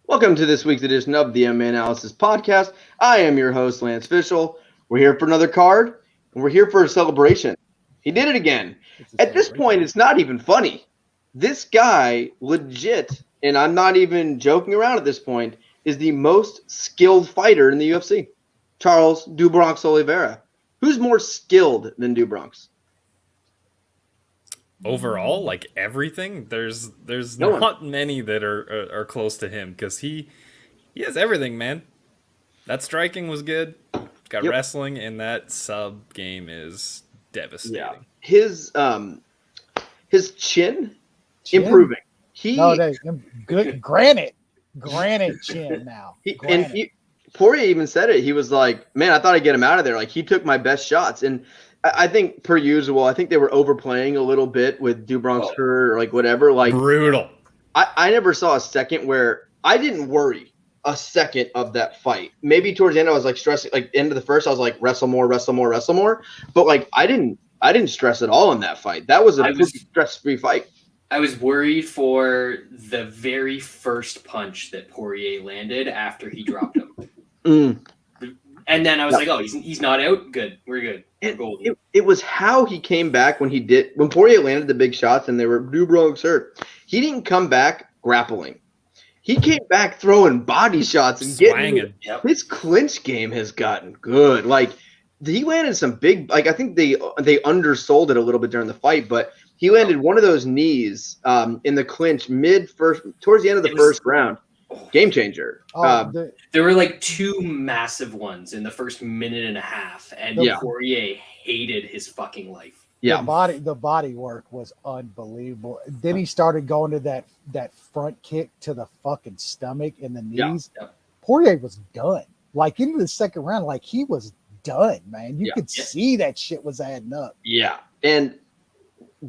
Welcome to this week's edition of the MMA Analysis podcast. I am your host, Lance Fishel. We're here for another card, and we're here for a celebration. He did it again. At this point, it's not even funny. This guy, legit, and I'm not even joking around at this point, is the most skilled fighter in the UFC. Charles Do Bronx Oliveira. Who's more skilled than Do Bronx? Overall, like everything, there's No not many that are close to him because he has everything, man. That striking was good. Got wrestling, and that sub game is devastating. Yeah. His chin improving. Good granite chin now. Poirier even said it. He was like, "Man, I thought I'd get him out of there. Like he took my best shots." And I think, per usual, I think they were overplaying a little bit with Do Bronx hurt or like whatever. Like brutal. I never saw a second where I didn't worry a second of that fight. Maybe towards the end I was like stressing. Like end of the first, I was like wrestle more. But like I didn't stress at all in that fight. That was a pretty stress-free fight. I was worried for the very first punch that Poirier landed after he dropped him. And then I was like, oh, he's not out? Good. We're good. It was how he came back when Poirier landed the big shots and they were Do Bronx hurt. He didn't come back grappling. He came back throwing body shots and getting his clinch game has gotten good. Like he landed some big, like I think they undersold it a little bit during the fight, but he landed one of those knees in the clinch towards the end of the first round. Game changer. There were like two massive ones in the first minute and a half, and Poirier hated his fucking life. Yeah, the body work was unbelievable. Then he started going to that front kick to the fucking stomach and the knees. Yeah. Poirier was done. Like into the second round, like he was done, man. You could see that shit was adding up. Yeah, and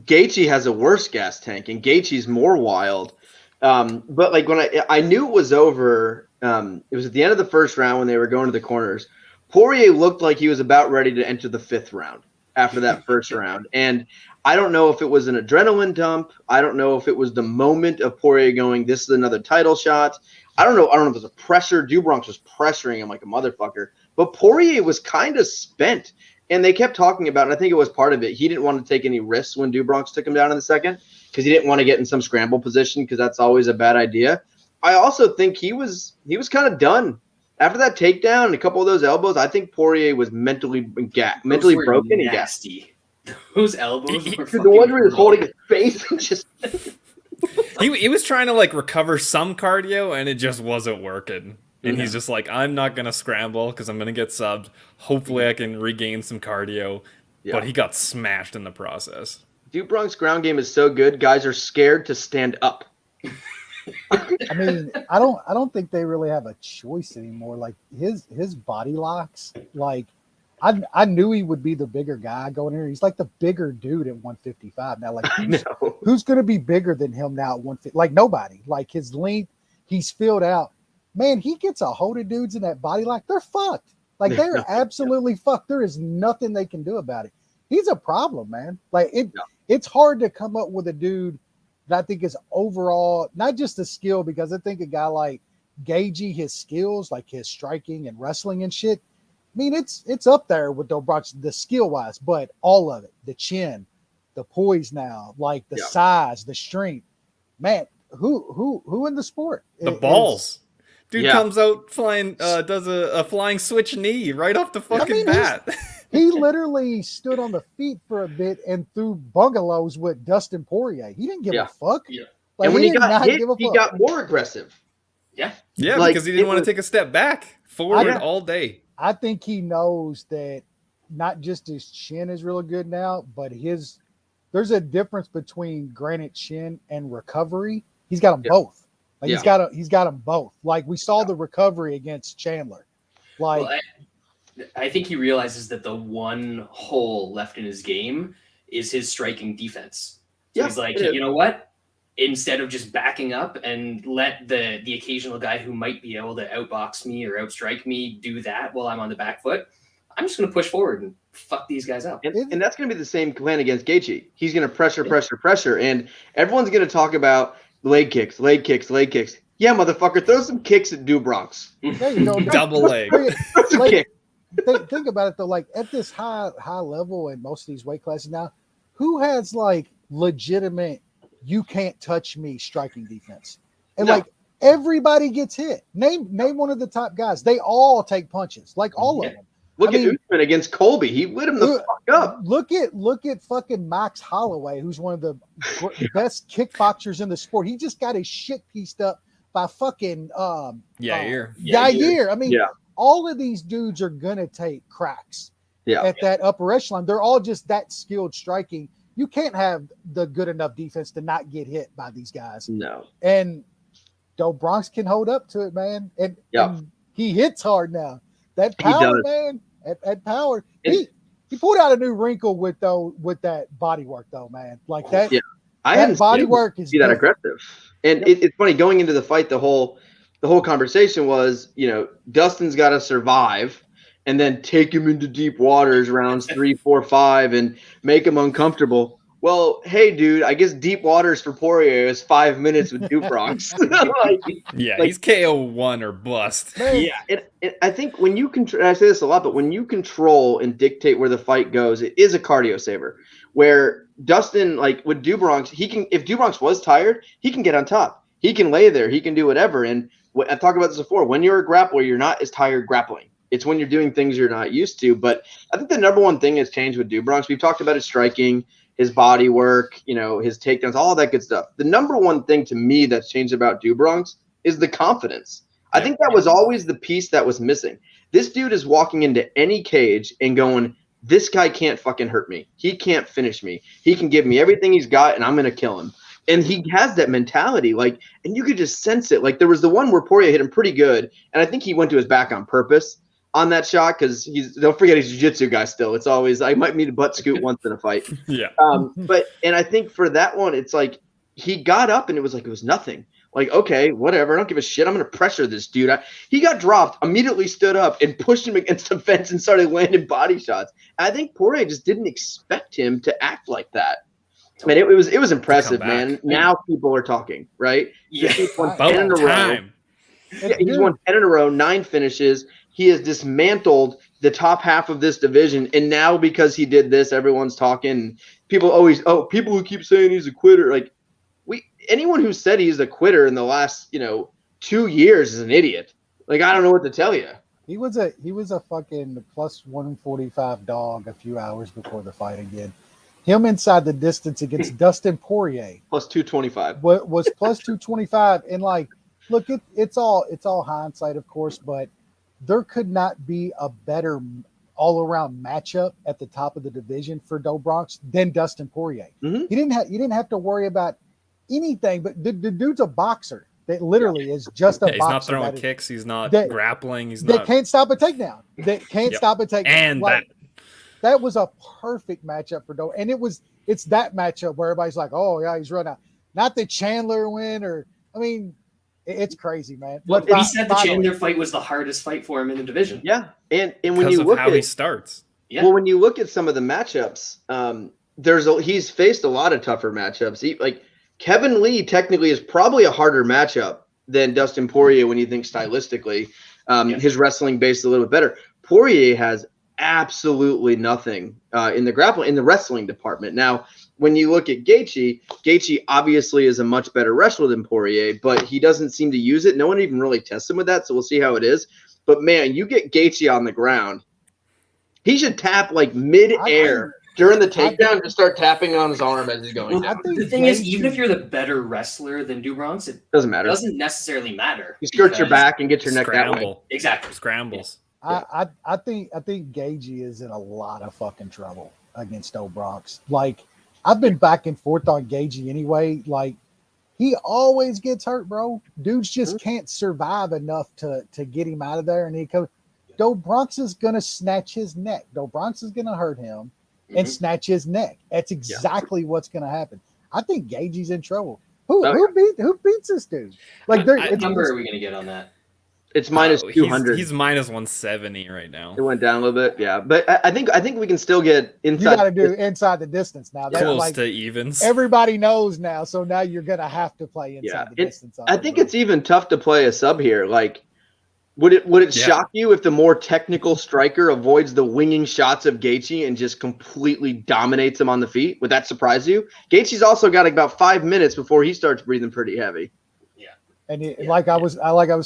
Gaethje has a worse gas tank, and Gaethje's more wild. But like when I knew it was over, it was at the end of the first round when they were going to the corners. Poirier looked like he was about ready to enter the fifth round after that first round. And I don't know if it was an adrenaline dump. I don't know if it was the moment of Poirier going, this is another title shot. I don't know if it was a pressure. Do Bronx was pressuring him like a motherfucker. But Poirier was kind of spent. And they kept talking about, and I think it was part of it, he didn't want to take any risks when Do Bronx took him down in the second because he didn't want to get in some scramble position because that's always a bad idea. I also think he was kind of done. After that takedown and a couple of those elbows, I think Poirier was mentally broken and nasty. Those elbows were the one where he was holding his face and just he was trying to like recover some cardio and it just wasn't working. And he's just like, I'm not going to scramble because I'm going to get subbed. Hopefully I can regain some cardio. Yeah. But he got smashed in the process. Do Bronx ground game is so good, guys are scared to stand up. I mean, I don't think they really have a choice anymore. Like his body locks, like I knew he would be the bigger guy going here. He's like the bigger dude at 155 now. Like who's going to be bigger than him now at 150? Like nobody. Like his length, he's filled out. Man, he gets a hold of dudes in that body lock. They're fucked. Like they're absolutely fucked. There is nothing they can do about it. He's a problem, man. Like it's hard to come up with a dude that I think is overall, not just a skill, because I think a guy like Gaethje, his skills, like his striking and wrestling and shit, I mean, it's up there with Do Bronx, the skill wise, but all of it, the chin, the poise now, like the size, the strength, man, who in the sport? The balls. Dude comes out flying, does a flying switch knee right off the fucking bat. He literally stood on the feet for a bit and threw bungalows with Dustin Poirier. He didn't give a fuck. Yeah. Like, and when he got hit, he got more aggressive. Yeah. Yeah, like, because he didn't want to take a step back forward all day. I think he knows that not just his chin is really good now, but there's a difference between granite chin and recovery. He's got them both. Like he's got them both. Like we saw the recovery against Chandler. Like I think he realizes that the one hole left in his game is his striking defense. So he's like, you know what? Instead of just backing up and let the occasional guy who might be able to outbox me or outstrike me do that while I'm on the back foot, I'm just going to push forward and fuck these guys up. And that's going to be the same plan against Gaethje. He's going to pressure. And everyone's going to talk about leg kicks. Yeah, motherfucker, throw some kicks at Do Bronx. There you go. Double leg. Throw some Like, kicks. think about it though. Like at this high level in most of these weight classes now, who has like legitimate "you can't touch me" striking defense? And No. like everybody gets hit. Name one of the top guys. They all take punches. Like all of them. Look I mean, at Usman against Colby. He lit him the fuck up. Look at fucking Max Holloway, who's one of the best kickboxers in the sport. He just got his shit pieced up by fucking Yair. Yair. I mean, Yeah. all of these dudes are gonna take cracks at that upper echelon. They're all just that skilled striking. You can't have the good enough defense to not get hit by these guys. No. And Do Bronx can hold up to it, man. And he hits hard now. That power, man. At power, he pulled out a new wrinkle with that body work though, man. Like that. Yeah, I hadn't body work is that aggressive. And it's funny going into the fight. The whole conversation was, Dustin's got to survive, and then take him into deep waters rounds 3, 4, 5, and make him uncomfortable. Well, hey, dude, I guess deep waters for Poirier is 5 minutes with Do Bronx. He's KO 1 or bust. Yeah, I think when you control, I say this a lot, but when you control and dictate where the fight goes, it is a cardio saver. Where Dustin, like with Do Bronx, if Do Bronx was tired, he can get on top. He can lay there. He can do whatever. And I've talked about this before. When you're a grappler, you're not as tired grappling. It's when you're doing things you're not used to. But I think the number one thing that's changed with Do Bronx, we've talked about his striking, his body work, his takedowns, all that good stuff. The number one thing to me that's changed about Do Bronx is the confidence. I think that was always the piece that was missing. This dude is walking into any cage and going, this guy can't fucking hurt me. He can't finish me. He can give me everything he's got, and I'm going to kill him. And he has that mentality, and you could just sense it. Like there was the one where Poirier hit him pretty good, and I think he went to his back on purpose on that shot because don't forget he's a jiu-jitsu guy still. It's always I might need a butt scoot once in a fight. Yeah. And I think for that one, it's like he got up and it was nothing. Like, okay, whatever. I don't give a shit. I'm going to pressure this dude. He got dropped, immediately stood up and pushed him against the fence and started landing body shots. I think Poirier just didn't expect him to act like that. Man, it was impressive, man. Now people are talking, right? Yeah. He's won 10 in a row. Yeah, he's won 10 in a row, 9 finishes. He has dismantled the top half of this division, and now because he did this, everyone's talking. People who keep saying he's a quitter, like anyone who said he's a quitter in the last 2 years is an idiot. Like I don't know what to tell you. He was a fucking plus 145 dog a few hours before the fight again. Him inside the distance against Dustin Poirier plus 225 was plus 225, and like, look, it's all hindsight, of course, but there could not be a better all-around matchup at the top of the division for Do Bronx than Dustin Poirier. Mm-hmm. You didn't have to worry about anything, but the dude's a boxer that literally is just a boxer. He's not throwing kicks. He's not grappling. He's not. That can't stop a takedown. That can't stop a takedown. And that was a perfect matchup for Do. And it's that matchup where everybody's like, oh yeah, he's running out. Not the Chandler win it's crazy, man. Well, he said the Chandler fight was the hardest fight for him in the division. Yeah, and when you look at how he starts, when you look at some of the matchups, he's faced a lot of tougher matchups. Like Kevin Lee technically is probably a harder matchup than Dustin Poirier when you think stylistically. His wrestling base is a little bit better. Poirier has absolutely nothing in the wrestling department. Now, when you look at Gaethje obviously is a much better wrestler than Poirier, but he doesn't seem to use it. No one even really tests him with that, so we'll see how it is. But man, you get Gaethje on the ground, he should tap like mid-air during the takedown to start tapping on his arm as he's going down. The thing is, even if you're the better wrestler than Do Bronx, it doesn't matter. It doesn't necessarily matter. You skirt your back and get your neck that way. Exactly. Scrambles. I think Gaethje is in a lot of fucking trouble against Do Bronx. Like, I've been back and forth on Gaethje anyway. Like, he always gets hurt, bro. Dudes just can't survive enough to get him out of there. And he comes. Do Bronx is gonna snatch his neck. Do Bronx is gonna hurt him and snatch his neck. That's exactly what's gonna happen. I think Gaethje's in trouble. Who beats this dude? Like, what number are we gonna get on that? It's minus 200. He's minus 170 right now. It went down a little bit, yeah. But I think we can still get inside. You got to do inside the distance now. That's Close like, to evens. everybody knows now, so now you're gonna have to play inside the distance. I think it's even tough to play a sub here. Like, would it shock you if the more technical striker avoids the winging shots of Gaethje and just completely dominates him on the feet? Would that surprise you? Gaethje's also got about 5 minutes before he starts breathing pretty heavy. And like I was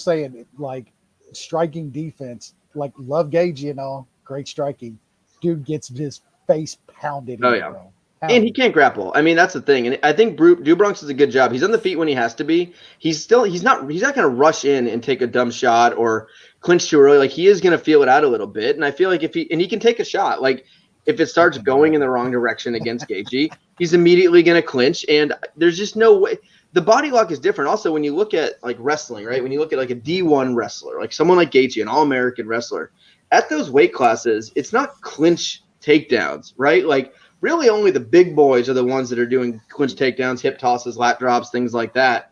saying, like striking defense, like love Gaethje and all, great striking. Not gets his face pounded. Oh yeah, and he can't grapple. I mean, that's the thing. And I think Do Bronx does a good job. He's on the feet when he has to be. He's not going to rush in and take a dumb shot or clinch too early. Like, he is going to feel it out a little bit. And I feel like he can take a shot. Like, if it starts going in the wrong direction against Gaethje, he's immediately going to clinch. And there's just no way. The body lock is different. Also, when you look at like wrestling, right? When you look at like a D1 wrestler, like someone like Gaethje, an All-American wrestler, at those weight classes, it's not clinch takedowns, right? Like, really only the big boys are the ones that are doing clinch takedowns, hip tosses, lat drops, things like that.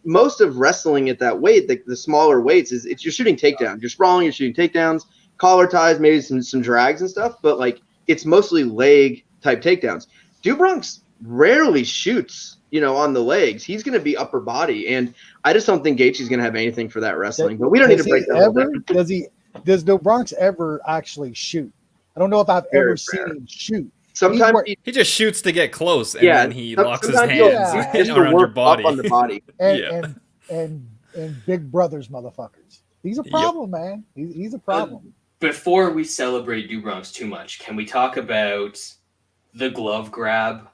Most of wrestling at that weight, the smaller weights, you're shooting takedowns. You're sprawling, you're shooting takedowns, collar ties, maybe some drags and stuff, but like it's mostly leg type takedowns. Do Bronx rarely shoots, on the legs. He's going to be upper body, and I just don't think Gaethje's going to have anything for that wrestling. But we don't need to break that down. Does Do Bronx ever actually shoot? I don't know if I've ever seen him shoot. Sometimes he just shoots to get close, and then he locks his hands around your body. On the body. and Big Brothers motherfuckers. He's a problem, man. He's a problem. Before we celebrate Do Bronx too much, can we talk about the glove grab?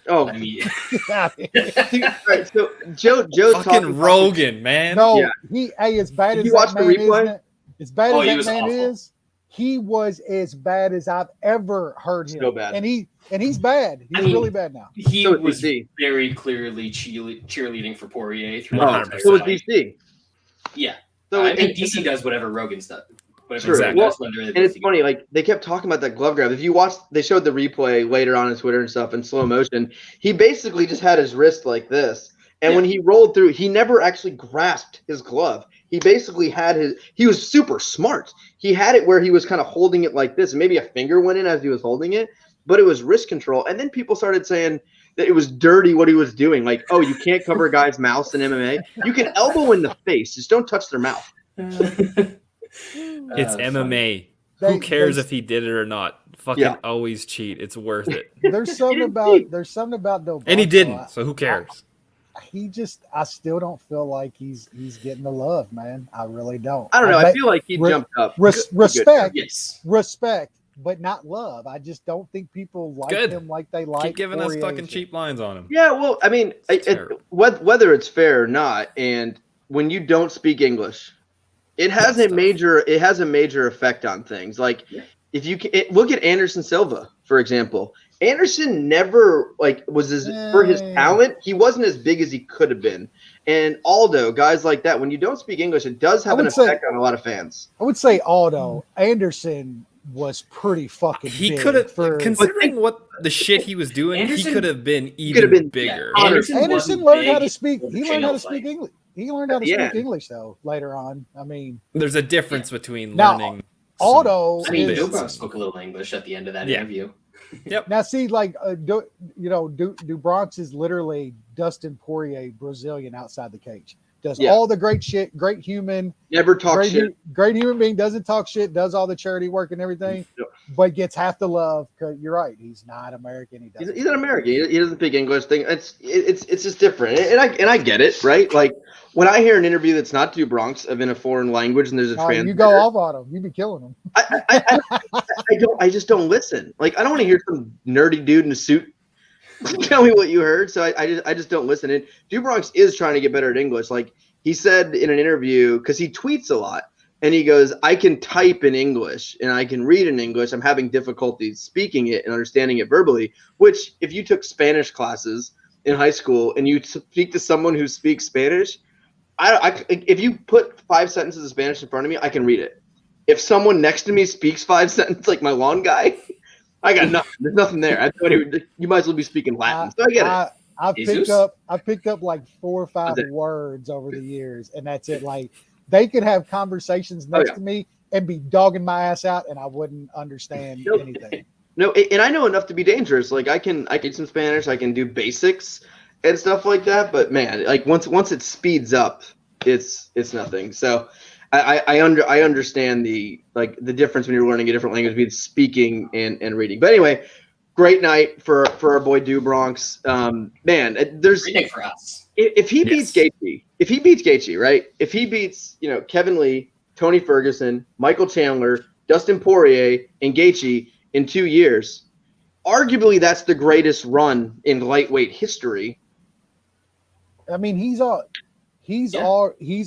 Oh, I mean, right, so Joe's fucking Rogan, man. No, as bad as that man is, as bad as that man is, he was as bad as I've ever heard him. So bad, and he's bad. He's really bad now. He was very clearly cheerleading for Poirier. So was DC. Yeah, so I think DC does whatever Rogan's done. Exactly. Well, and it's funny, like they kept talking about that glove grab. If you watch, they showed the replay later on Twitter and stuff in slow motion. He basically just had his wrist like this, and when he rolled through, he never actually grasped his glove. He basically he was super smart. He had it where he was kind of holding it like this, and maybe a finger went in as he was holding it, but it was wrist control. And then people started saying that it was dirty what he was doing. Like, oh, you can't cover a guy's mouth in MMA. You can elbow in the face, just don't touch their mouth. It's MMA. Who cares if he did it or not? Fucking always cheat. It's worth it. There's something about Do Bronx, and he didn't. So who cares? I still don't feel like he's getting the love, man. I really don't. I don't know. I feel like he jumped up. Respect, but not love. I just don't think people like him like they like. Keep giving us fucking cheap lines on him. Yeah, well, I mean, whether it's fair or not, and when you don't speak English, it has a major effect on things. Like if you look at Anderson Silva, for example, Anderson never was for his talent. He wasn't as big as he could have been. And Aldo, guys like that, when you don't speak English, it does have an effect on a lot of fans. I would say Anderson was pretty fucking big. He could have, considering what the shit he was doing, he could have been even bigger. Yeah. Anderson learned how to speak. He learned how to speak English. He learned how to speak English though later on. I mean, there's a difference between learning. Aldo, Do Bronx spoke a little English at the end of that interview. Yep. Now see, Do Bronx is literally Dustin Poirier, Brazilian outside the cage. Does all the great shit, great human. Never talk shit. Great human being, doesn't talk shit, does all the charity work and everything, but gets half the love. Cause you're right, he's not American. He's an American. He doesn't speak English. It's just different, and I get it, right? Like when I hear an interview that's not Do Bronx in a foreign language and there's a translator, you go off on him. You be killing him. I just don't listen. Like I don't want to hear some nerdy dude in a suit tell me what you heard. So I just don't listen. And Do Bronx is trying to get better at English. Like he said in an interview, because he tweets a lot, and he goes, I can type in English and I can read in English. I'm having difficulty speaking it and understanding it verbally, which if you took Spanish classes in high school and you speak to someone who speaks Spanish, if you put 5 sentences of Spanish in front of me, I can read it. If someone next to me speaks 5 sentences, like my lawn guy, I got nothing. There's nothing there. I thought you might as well be speaking Latin. So I get it. I picked up like 4 or 5 words over the years, and that's it. Like they could have conversations next to me and be dogging my ass out, and I wouldn't understand anything. No, and I know enough to be dangerous. Like I can some Spanish, I can do basics and stuff like that. But man, like once it speeds up, it's nothing. So I understand the difference when you're learning a different language between speaking and reading. But anyway, great night for our boy Do Bronx. Man, there's great night for us. If he beats Gaethje, right? If he beats Kevin Lee, Tony Ferguson, Michael Chandler, Dustin Poirier, and Gaethje in 2 years, arguably that's the greatest run in lightweight history. I mean, he's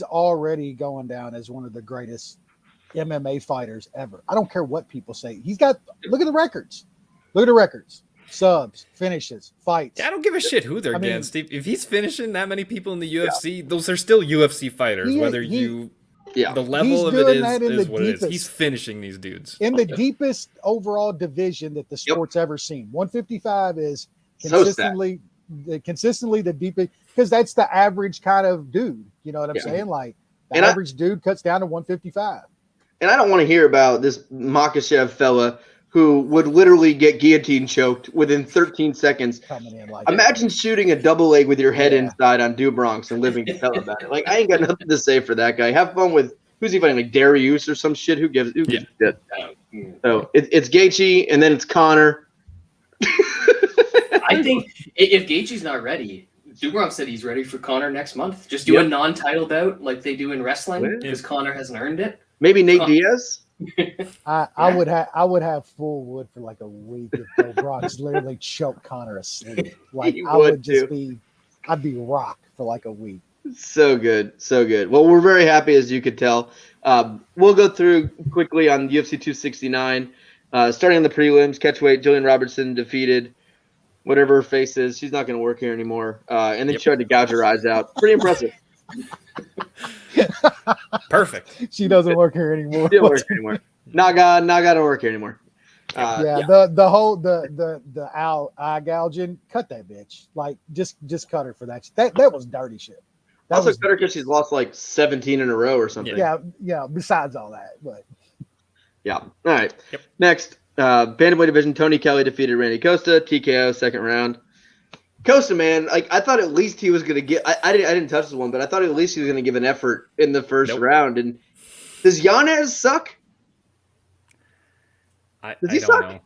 already going down as one of the greatest MMA fighters ever. I don't care what people say. Look at the records. Subs, finishes, fights. Yeah, I don't give a shit who they're against. If he's finishing that many people in the UFC, those are still UFC fighters. The level of it is what it is. He's finishing these dudes in the deepest overall division that the sport's ever seen. 155 is consistently the deepest, because that's the average kind of dude. You know what I'm saying? Like the average dude cuts down to 155. And I don't want to hear about this Makhachev fella who would literally get guillotine choked within 13 seconds. Imagine shooting a double leg with your head inside on Do Bronx and living to tell about it. Like, I ain't got nothing to say for that guy. Have fun with who's he fighting? Like Darius or some shit? Who gives a shit? So it's Gaethje and then it's Conor. I think if Gaethje's not ready, Do Bronx said he's ready for Conor next month. Just do a non-title bout like they do in wrestling because Conor hasn't earned it. Maybe Nate Diaz. I would have full wood for like a week if Do Bronx literally choked Conor asleep. Like I'd be rock for like a week. So good. Well, we're very happy, as you could tell. We'll go through quickly on UFC 269. Starting on the prelims, catchweight, Jillian Robertson defeated whatever her face is. She's not going to work here anymore. And then she tried to gouge her eyes out. Pretty impressive. Perfect. She doesn't work here anymore. She doesn't work anymore. Not gonna work here anymore. The whole eye gouging, cut that bitch. Like just cut her for that. That was dirty shit. Cut her because she's lost like 17 in a row or something. Yeah. Besides all that, but yeah. All right. Yep. Next, bantamweight division. Tony Kelly defeated Randy Costa, TKO, second round. Costa, man, like I thought at least he was gonna get. I didn't touch this one, but I thought at least he was gonna give an effort in the first round. And does Yanez suck? Does he suck? Know.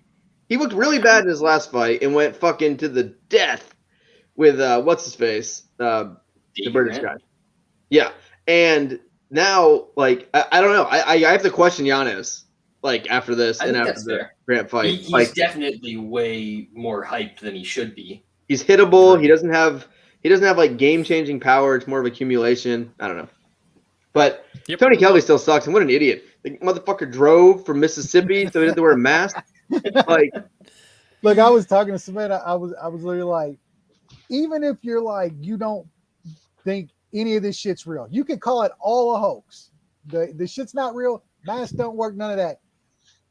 He looked really bad in his last fight and went fucking to the death with what's his face, the British guy. Yeah, and now like I don't know. I have to question Yanez like after this and after the Grant fight. He's definitely way more hyped than he should be. He's hittable. He doesn't have like game-changing power. It's more of accumulation. I don't know. But Tony Kelly still sucks, and what an idiot. The motherfucker drove from Mississippi so he didn't have to wear a mask. Like, look, I was talking to Samantha. I was literally like, even if you're like you don't think any of this shit's real, you can call it all a hoax. The shit's not real. Masks don't work. None of that.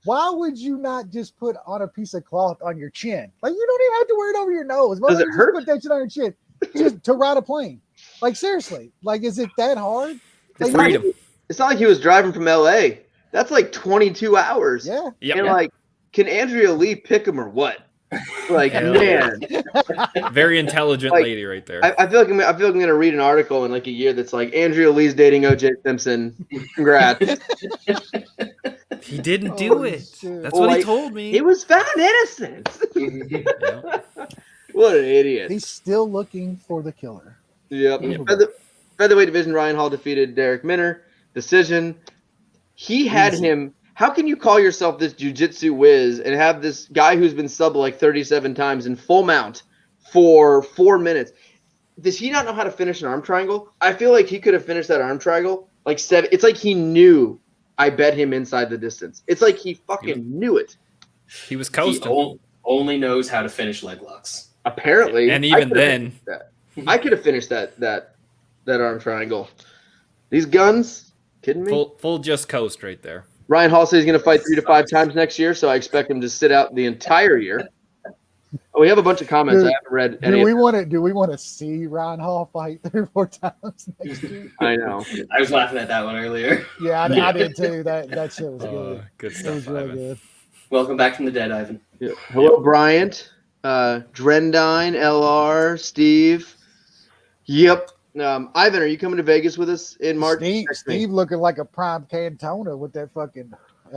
Why would you not just put on a piece of cloth on your chin? Like, you don't even have to wear it over your nose. Does it hurt? Put that shit on your chin just to ride a plane. Like, seriously. Like, is it that hard? It's freedom. It's not like he was driving from LA. That's like 22 hours. Yeah. Yep. And like, can Andrea Lee pick him or what? Like, man. Very intelligent lady right there. I feel like I'm gonna read an article in like a year that's like Andrea Lee's dating O.J. Simpson. Congrats. He didn't do it. Shit. That's what he told me. He was found innocent. What an idiot. He's still looking for the killer. Yep. Featherweight division, Ryan Hall defeated Derek Minner. Decision. He had him. How can you call yourself this jiu-jitsu whiz and have this guy who's been subbed like 37 times in full mount for 4 minutes? Does he not know how to finish an arm triangle? I feel like he could have finished that arm triangle like 7. It's like he knew I bet him inside the distance. It's like he fucking knew it. He was coasting. He only knows how to finish leg locks. Apparently. And even then. I could have finished that arm triangle. These guns, kidding me? Full just coast right there. Ryan Hall says he's going to fight 3 to 5 times next year, so I expect him to sit out the entire year. Oh, we have a bunch of comments. Dude, I haven't read Do any. we want to see Ryan Hall fight 3 or 4 times next year? I know. I was laughing at that one earlier. Yeah, I did too. That shit was good. Good It stuff, was really Ivan. good. Welcome back from the dead, Ivan. Yeah. Hello, Bryant, Drendine, LR, Steve. Yep. Ivan, are you coming to Vegas with us in March? Steve looking like a prime Cantona with that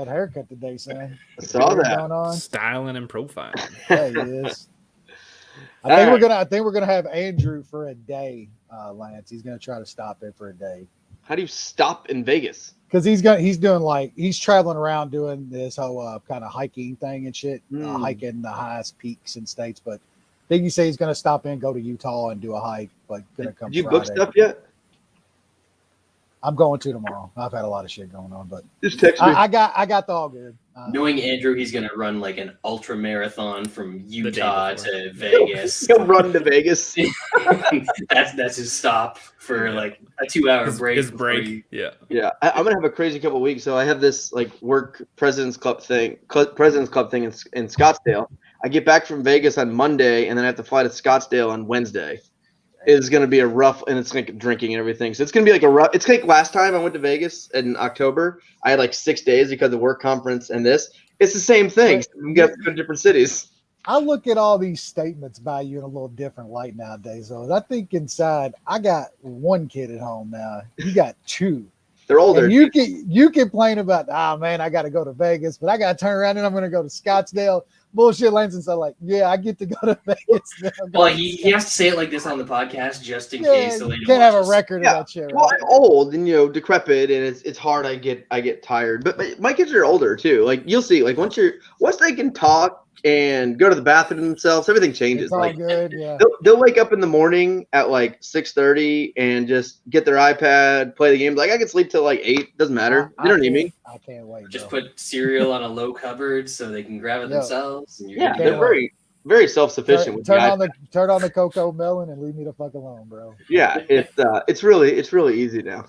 haircut today, son. I saw that. Going on. Styling and profiling. Yeah, he is. I think we're gonna have Andrew for a day, Lance. He's gonna try to stop there for a day. How do you stop in Vegas? Because he's traveling around doing this whole kind of hiking thing and shit, hiking the highest peaks in states. But I think he said he's gonna stop in, go to Utah and do a hike. But gonna come. Did you Friday. book stuff yet? I'm going to tomorrow. I've had a lot of shit going on, but Just text me. I got the all good. Knowing Andrew, he's going to run like an ultra marathon from Utah before. to Vegas. He'll run to Vegas. that's his stop for like a 2-hour break. His before break. Yeah. Yeah, I'm gonna have a crazy couple of weeks. So I have this like work President's Club thing in Scottsdale. I get back from Vegas on Monday, and then I have to fly to Scottsdale on Wednesday. It's gonna be a rough, and it's like drinking and everything. So it's gonna be like a rough. It's like last time I went to Vegas in October. I had like 6 days because of work conference and this. It's the same thing. We got to go to different cities. I look at all these statements by you in a little different light nowadays. So I think inside, I got 1 kid at home now. You got 2. They're older. And you complain about, man, I got to go to Vegas, but I got to turn around and I'm going to go to Scottsdale. Bullshit, Lanson's like, yeah, I get to go to Vegas. Well, he has to say it like this on the podcast just in case. So you can't have a record of that shit. Right? Well, I'm old and decrepit, and it's hard. I get tired. But my kids are older too. Like you'll see, like once they can talk and go to the bathroom themselves, everything changes. It's all like good. Yeah. they'll wake up in the morning at like 6:30 and just get their iPad, play the game. Like I can sleep till like 8. Doesn't matter. They don't need me. I can't wait. Just bro. put cereal on a low cupboard so they can grab it themselves. And Yeah, Okay, they're very, very self-sufficient. with the iPad. turn on the cocoa melon and leave me the fuck alone, bro. Yeah, it's really easy now.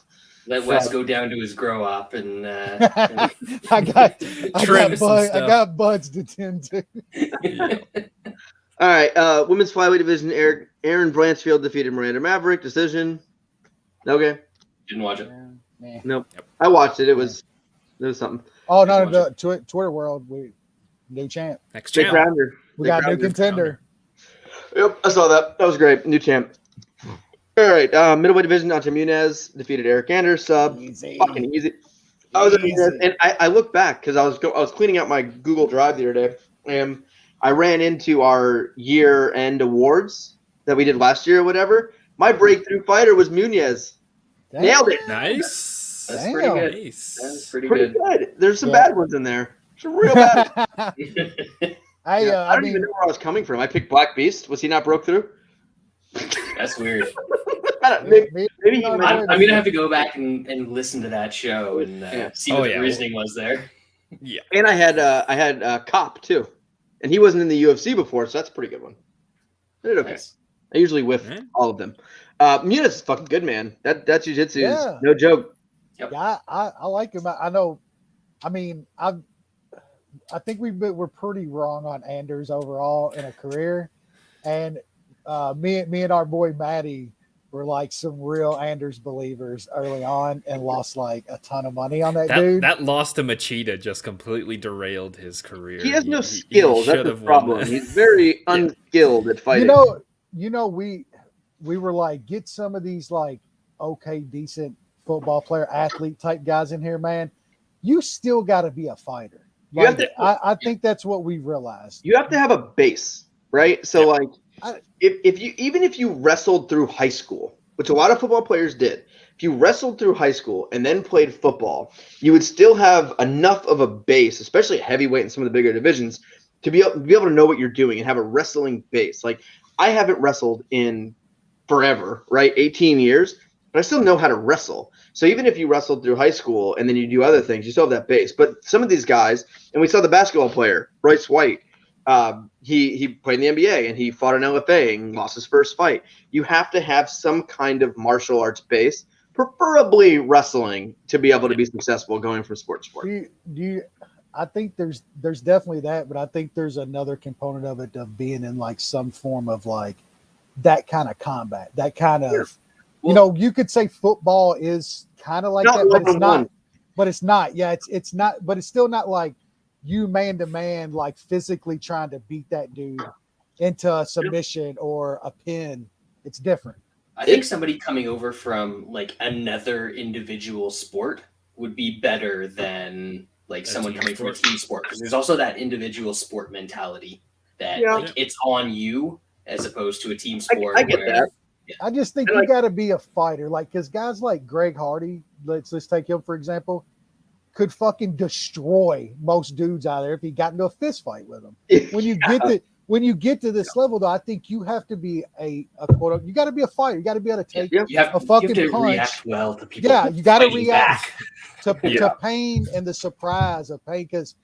Let Wes go down to his grow up and I got buds to tend to. All right, women's flyweight division. Aaron Blanchfield defeated Miranda Maverick. Decision. Okay. didn't watch it. Nah. Nope. I watched it. It was something. Oh no, the Twitter world, new champ. Next Big champ. rounder. We got a new contender. Yep, I saw that. That was great. New champ. All right, middleweight division. Ante Muniz defeated Eric Anders. Sub. Easy. Fucking easy. I looked back because I was cleaning out my Google Drive the other day, and I ran into our year-end awards that we did last year or whatever. My breakthrough fighter was Muniz. Damn. Nailed it. Nice. That's Damn. pretty good. Nice. That's pretty Pretty good. good. There's some Yeah. bad ones in there. Some real bad ones. I don't even know where I was coming from. I picked Black Beast. Was he not broke through? That's weird. Maybe he I'm gonna have to go back and listen to that show and see what the yeah. reasoning was there. Yeah. And I had Cop too, and he wasn't in the UFC before, so that's a pretty good one. I did okay. Nice. I usually whiff all of them. Muniz is fucking good, man. That jiu-jitsu is no joke. Yeah, I like him. I know. I mean, I think we're pretty wrong on Anders overall in a career, and me and our boy Maddie were like some real Anders believers early on and lost like a ton of money on that dude. That loss to Machida just completely derailed his career. He has no skills. That's the should've won problem. that. He's very unskilled at fighting. You know, we were like, get some of these like okay, decent football player, athlete type guys in here, man. You still got to be a fighter. Like, I think that's what we realized. You have to have a base, right? So like, if you wrestled through high school, which a lot of football players did, if you wrestled through high school and then played football, you would still have enough of a base, especially at heavyweight and some of the bigger divisions, to be able to know what you're doing and have a wrestling base. Like I haven't wrestled in forever, right? 18 years, but I still know how to wrestle. So even if you wrestled through high school and then you do other things, you still have that base. But some of these guys, and we saw the basketball player, Royce White, he played in the NBA and he fought an LFA and lost his first fight. You have to have some kind of martial arts base, preferably wrestling, to be able to be successful going from sport to sport. I think there's definitely that, but I think there's another component of it of being in like some form of like that kind of combat, that kind of, you could say football is kind of like that, but it's not. But it's not. Yeah, it's not. But it's still not like you man to man, like physically trying to beat that dude into a submission or a pin. It's different. I think somebody coming over from like another individual sport would be better than like someone coming from a team sport, because there's also that individual sport mentality that like it's on you as opposed to a team sport. I get that. Yeah. I just think you got to be a fighter, like because guys like Greg Hardy, let's take him for example, could fucking destroy most dudes out there if he got into a fist fight with them. When you get to this level, though, I think you have to be a quote. You got to be a fighter. You got to be able to take a fucking punch. React well to people. Yeah, you got to react to pain and the surprise of pain because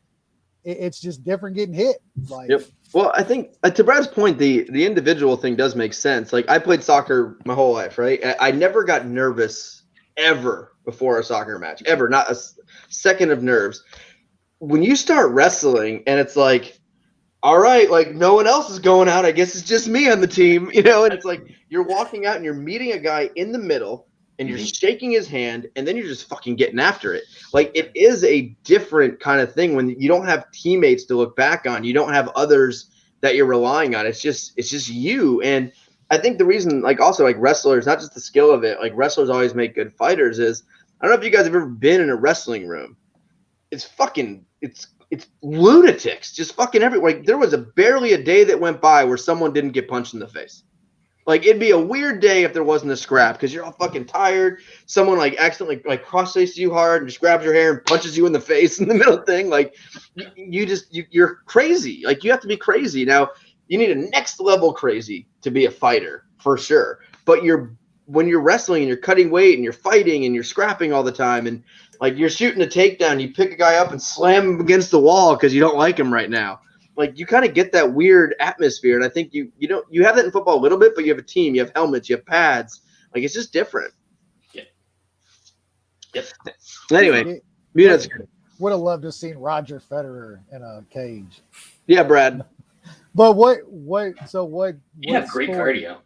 it's just different getting hit. Like, Well, I think to Brad's point, the individual thing does make sense. Like I played soccer my whole life, right? I never got nervous ever before a soccer match, ever, not a second of nerves. When you start wrestling and it's like, all right, like no one else is going out, I guess it's just me on the team, and it's like you're walking out and you're meeting a guy in the middle and you're shaking his hand and then you're just fucking getting after it. Like it is a different kind of thing when you don't have teammates to look back on. You don't have others that you're relying on. It's just you. And I think the reason, like also like wrestlers, not just the skill of it, like wrestlers always make good fighters is, I don't know if you guys have ever been in a wrestling room. It's lunatics just fucking everywhere. Like there was barely a day that went by where someone didn't get punched in the face. Like it'd be a weird day if there wasn't a scrap because you're all fucking tired. Someone like accidentally like cross-faces you hard and just grabs your hair and punches you in the face in the middle thing. Like you're crazy. Like you have to be crazy. Now you need a next level crazy to be a fighter for sure. But when you're wrestling and you're cutting weight and you're fighting and you're scrapping all the time and like you're shooting a takedown, you pick a guy up and slam him against the wall because you don't like him right now. Like you kind of get that weird atmosphere, and I think you have that in football a little bit, but you have a team, you have helmets, you have pads. Like it's just different. Yep. Anyway, would have loved to have seen Roger Federer in a cage. Yeah, Brad. But what? You have great cardio.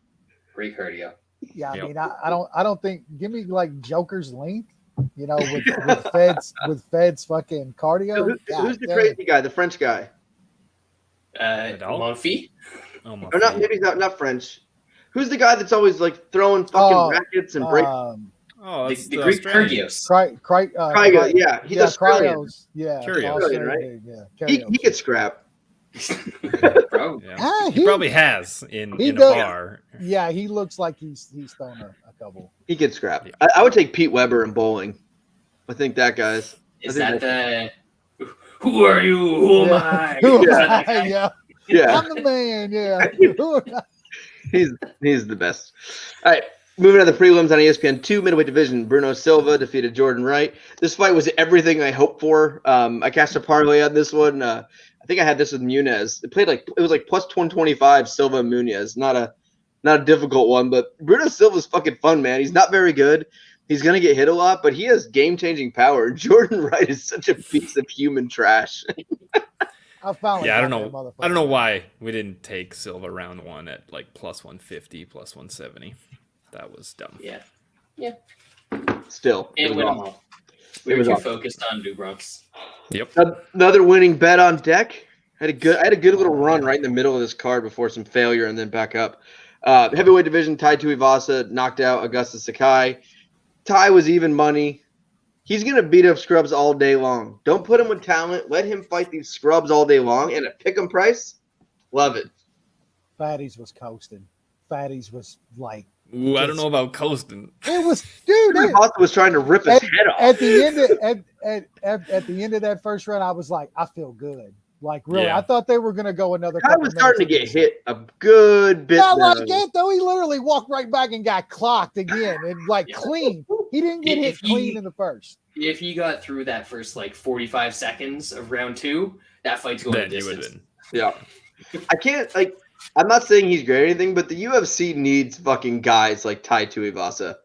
Great cardio. Yeah, I mean, I don't think. Give me like Joker's length. With Fed's fucking cardio. Who's the crazy guy? The French guy. Monfils? Or not? Maybe not French. Who's the guy that's always like throwing fucking rackets and break? The Greek Kyrgios. Yeah, he's Australian. Yeah, Australian, right? Yeah, he could scrap. Probably. He probably has in a bar. Yeah, he looks like he's thrown a couple. He could scrap. I would take Pete Weber in bowling. I think that guy's. Is that the? Who are you? Who am I? Yeah. I'm the man. Yeah. He's the best. All right. Moving on to the prelims on ESPN 2 middleweight division, Bruno Silva defeated Jourdain Wright. This fight was everything I hoped for. I cast a parlay on this one. I think I had this with Muniz. It was like plus 125 Silva and Muniz. Not a difficult one, but Bruno Silva's fucking fun, man. He's not very good. He's gonna get hit a lot, but he has game-changing power. Jourdain Wright is such a piece of human trash. I don't know why we didn't take Silva round one at like plus 150, plus 170. That was dumb. Yeah. Still, we were too focused on Do Bronx. Yep. Another winning bet on deck. I had a good little run right in the middle of this card before some failure and then back up. Heavyweight division, Tai Tuivasa knocked out Augusta Sakai. Tai was even money. He's going to beat up scrubs all day long. Don't put him with talent. Let him fight these scrubs all day long. And at pick 'em price, love it. Fatties was coasting. Fatties was like. Ooh, I don't know about coasting. It was, dude. Tuivasa was trying to rip his head off. At the end of that first round, I was like, I feel good. Like, really, I thought they were going to go another. I was starting to get hit a good bit. Not like it, though. He literally walked right back and got clocked again and like clean. He didn't get hit clean in the first. If he got through that first like 45 seconds of round two, that fight's going to distance. Yeah. I can't, like, I'm not saying he's great or anything, but the UFC needs fucking guys like Tai Tuivasa.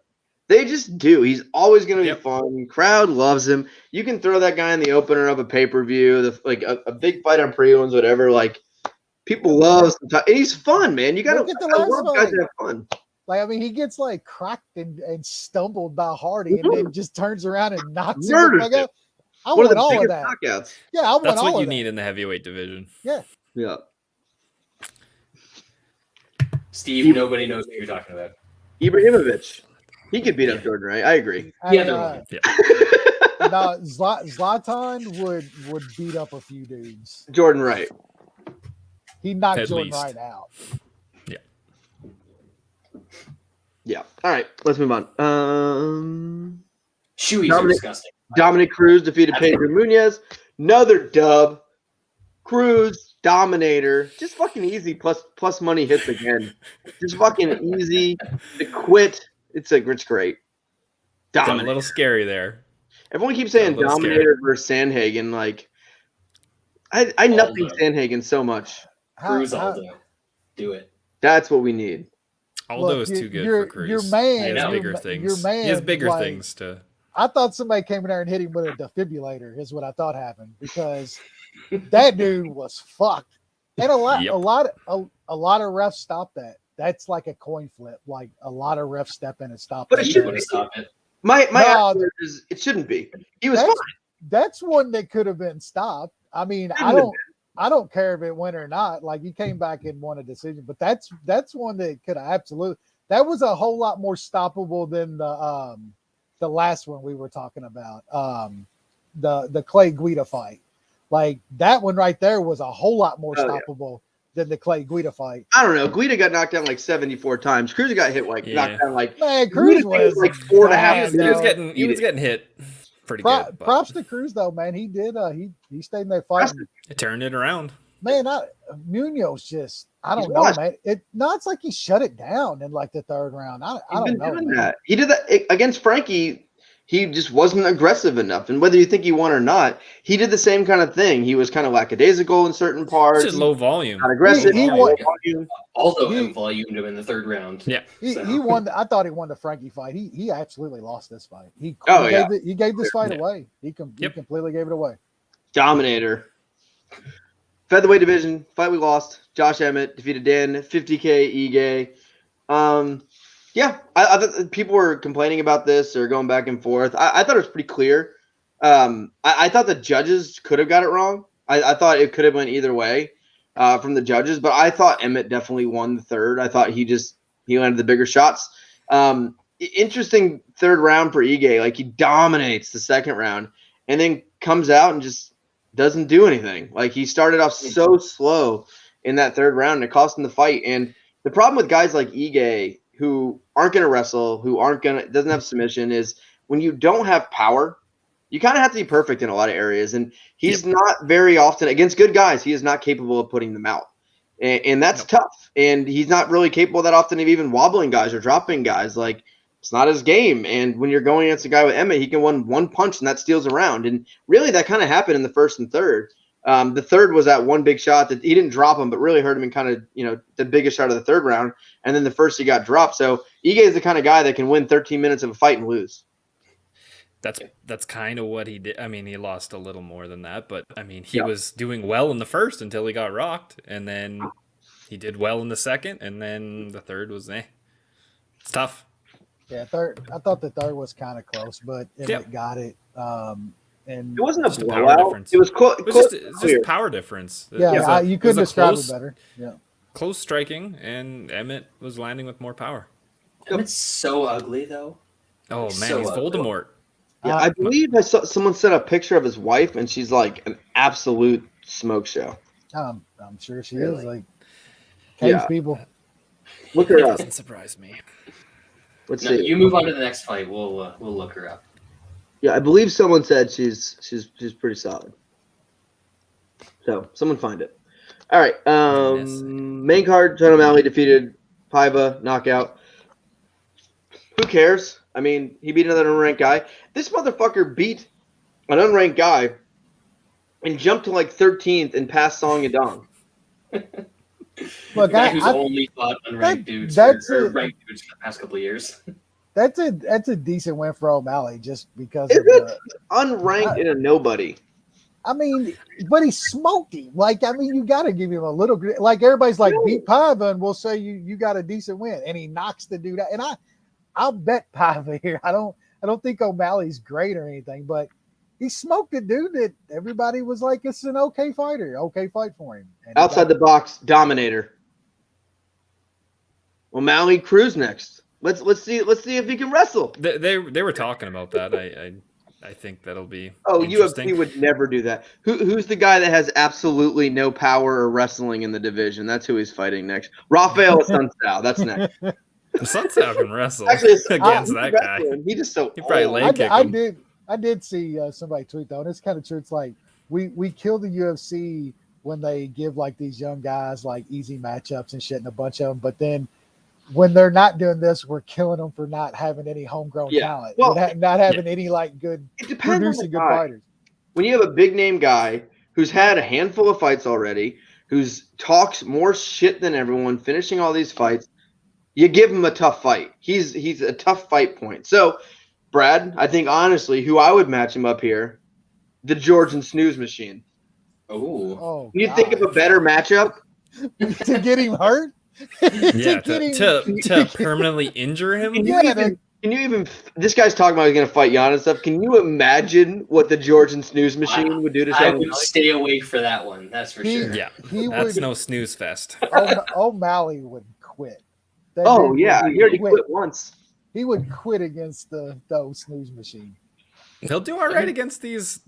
They just do. He's always going to be Yep. fun. Crowd loves him. You can throw that guy in the opener of a pay-per-view, like a big fight on prelims, whatever. Like, people love him. And he's fun, man. You got to Look at the last love guys fight. to have fun. Like, I mean, he gets like cracked and stumbled by Hardy, and then just turns around and knocks him. Murders Like, him. I One of want the all of biggest that. knockouts. Yeah, I want That's all what of you that. need in the heavyweight division. Yeah. Yeah. Steve, nobody knows what you're talking about. Ibrahimovic. He could beat up Jourdain, right? I agree. The other one. No, Zlatan would beat up a few dudes. Jourdain Wright. He knocked At Jourdain least. right out. Yeah. All right. Let's move on. Shoeys are disgusting. Dominic Cruz defeated Pedro Munez. Another dub. Cruz, Dominator. Just fucking easy plus money hits again. Just fucking easy to quit. It's great. Got a Dominator. little scary there. Everyone keeps saying little Dominator versus Sandhagen. Like, I nothing Sandhagen so much. Cruz Aldo. Do it. That's what we need. Aldo is too good for Cruz. Your man, he has your bigger your things. man, He has bigger like, things to. I thought somebody came in there and hit him with a defibrillator. Is what I thought happened, because that dude was fucked. And a lot of refs stopped that. That's like a coin flip. Like, a lot of refs step in and stop. But it that. shouldn't Would stop it. My No, answer is it shouldn't be. He was fine. That's one that could have been stopped. I mean, I don't care if it went or not. Like, he came back and won a decision, but that's one that could have absolutely. That was a whole lot more stoppable than the last one we were talking about, the Clay Guida fight. Like, that one right there was a whole lot more stoppable than the Clay Guida fight. I don't know. Guida got knocked down like 74 times. Cruz got hit knocked down like. Man, Cruz was like 4.5. He was getting hit pretty good. But Props to Cruz though, man. He did. He stayed in there fighting. it turned it around. Man, Munoz just, I don't know, man. It's like he shut it down in like the third round. I don't know. Man. That. He did that against Frankie. He just wasn't aggressive enough. And whether you think he won or not, he did the same kind of thing. He was kind of lackadaisical in certain parts. Just low volume. Not aggressive. He low won. volume. Aldo volumed him in the third round. Yeah. He won. I thought he won the Frankie fight. He absolutely lost this fight. He gave this fight away. He completely gave it away. Dominator. Featherweight division, fight we lost. Josh Emmett defeated Dan, 50K Ige. Yeah, I thought people were complaining about this or going back and forth. I thought it was pretty clear. I thought the judges could have got it wrong. I thought it could have went either way from the judges, but I thought Emmett definitely won the third. I thought he landed the bigger shots. Interesting third round for Ige. Like, he dominates the second round and then comes out and just doesn't do anything. Like, he started off so slow in that third round and it cost him the fight. And the problem with guys like Ige who aren't going to wrestle, doesn't have submission, is when you don't have power, you kind of have to be perfect in a lot of areas. And he's not very often against good guys. He is not capable of putting them out. And that's tough. And he's not really capable that often of even wobbling guys or dropping guys. Like, it's not his game. And when you're going against a guy with Emmett, he can win one punch and that steals a round. And really that kind of happened in the first and third. The third was that one big shot that he didn't drop him, but really hurt him in kind of, the biggest shot of the third round. And then the first he got dropped. So Ige is the kind of guy that can win 13 minutes of a fight and lose. That's kind of what he did. I mean, he lost a little more than that, but I mean, he was doing well in the first until he got rocked, and then he did well in the second, and then the third was It's tough. Yeah, third. I thought the third was kind of close, but Emmett got it. And it wasn't just a power blowout. difference. It was close. It's just power difference. Yeah, you couldn't describe it better. Yeah, close striking, and Emmett was landing with more power. Emmett's so ugly, though. Oh man, so he's ugly. Voldemort. Yeah, I believe I saw someone sent a picture of his wife, and she's like an absolute smoke show. I'm sure she is. Like, cage people. Look her It up. doesn't surprise me. Let's No, see. you move on to the next fight. We'll look her up. Yeah, I believe someone said she's pretty solid. So someone find it. All right. Main card, John O'Malley defeated Paiva, knockout. Who cares? I mean, he beat another unranked guy. This motherfucker beat an unranked guy and jumped to like 13th and passed Song Yadong. Look, Who's only fought unranked dudes that's or it. ranked dudes for the past couple of years. That's a decent win for O'Malley just because it's unranked and a nobody. I mean, but he smoked him. Like, I mean, you got to give him a little. Like everybody's like, beat Paiva, and we'll say you got a decent win, and he knocks the dude out. And I'll bet Paiva here. I don't think O'Malley's great or anything, but he smoked a dude that everybody was like, it's an okay fighter, okay fight for him. And outside the box dominator. O'Malley Cruz next. Let's see if he can wrestle. They were talking about that. I think that'll be UFC would never do that. Who's the guy that has absolutely no power or wrestling in the division? That's who he's fighting next. Rafael Assunção. That's next. Assunção can wrestle Actually, against that guy. He just so he probably leg kick him. I did see somebody tweet though, and it's kind of true. It's like we kill the UFC when they give like these young guys like easy matchups and shit, and a bunch of them, but then when they're not doing this, we're killing them for not having any homegrown talent, not having any like good producing good fighters. When you have a big name guy who's had a handful of fights already, who's talks more shit than everyone, finishing all these fights, you give him a tough fight. He's a tough fight point. So, Brad, I think honestly, who I would match him up here, the Georgian snooze machine. Oh, you think of a better matchup to get him hurt? to permanently injure him. Can you even? This guy's talking about he's going to fight Jan and stuff. Can you imagine what the Georgian snooze machine would do to Sean? I would stay away for that one. That's for sure. Yeah, that's no snooze fest. O'Malley would quit. He already quit once. He would quit against the snooze machine. He'll do all right against these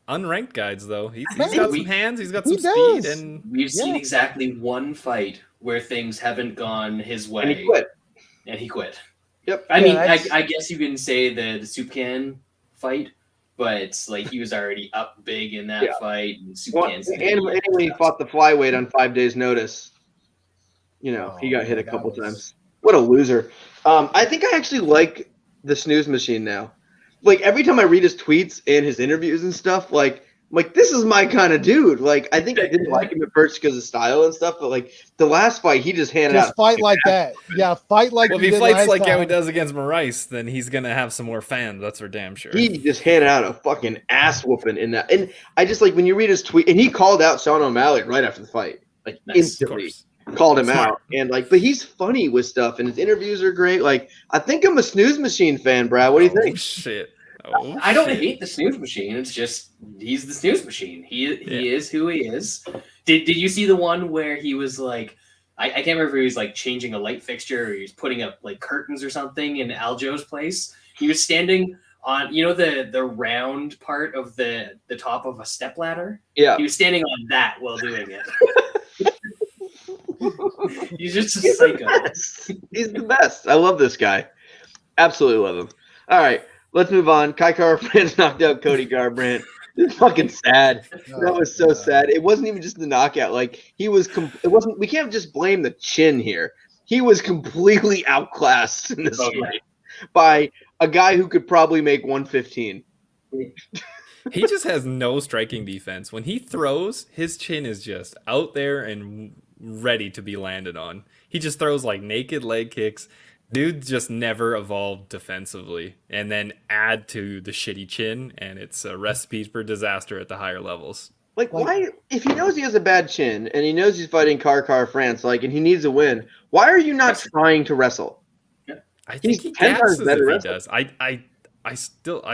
unranked guys, though. He's got some hands. He's got some speed, and we've seen exactly one fight where things haven't gone his way, and he quit. Yep. I mean, I guess you can say the soup can fight, but it's like he was already up big in that fight, and soup cans. And when he fought the flyweight on 5 days' notice, he got hit a couple times. What a loser! I think I actually like the snooze machine now. Like every time I read his tweets and his interviews and stuff, like this is my kind of dude. Like I think I didn't like him at first because of style and stuff, but like the last fight, he just handed out. Fight like that, fight like. Well, if he fights like how he does against Moraes, then he's gonna have some more fans. That's for damn sure. He just handed out a fucking ass whooping in that, and I just like when you read his tweet, and he called out Sean O'Malley right after the fight, like instantly. Called him out, and but he's funny with stuff, and his interviews are great. Like I think I'm a snooze machine fan, Brad. What do you think? Shit. I don't hate the snooze machine. It's just he's the snooze machine. He is who he is. Did you see the one where he was like, I can't remember if he was like changing a light fixture or he was putting up like curtains or something in Aljo's place. He was standing on the round part of the top of a stepladder. Yeah, he was standing on that while doing it. He's just a psycho. He's the best. I love this guy. Absolutely love him. All right. Let's move on. Kai Kara-France knocked out Cody Garbrandt. It's fucking sad. That was so sad. It wasn't even just the knockout. Like he was. It wasn't. We can't just blame the chin here. He was completely outclassed in this fight by a guy who could probably make 115. He just has no striking defense. When he throws, his chin is just out there and ready to be landed on. He just throws like naked leg kicks. Dude just never evolved defensively, and then add to the shitty chin, and it's a recipe for disaster at the higher levels. Like why? If he knows he has a bad chin and he knows he's fighting Kara-France, and he needs a win, why are you not trying to wrestle? I think he gasses if he does. I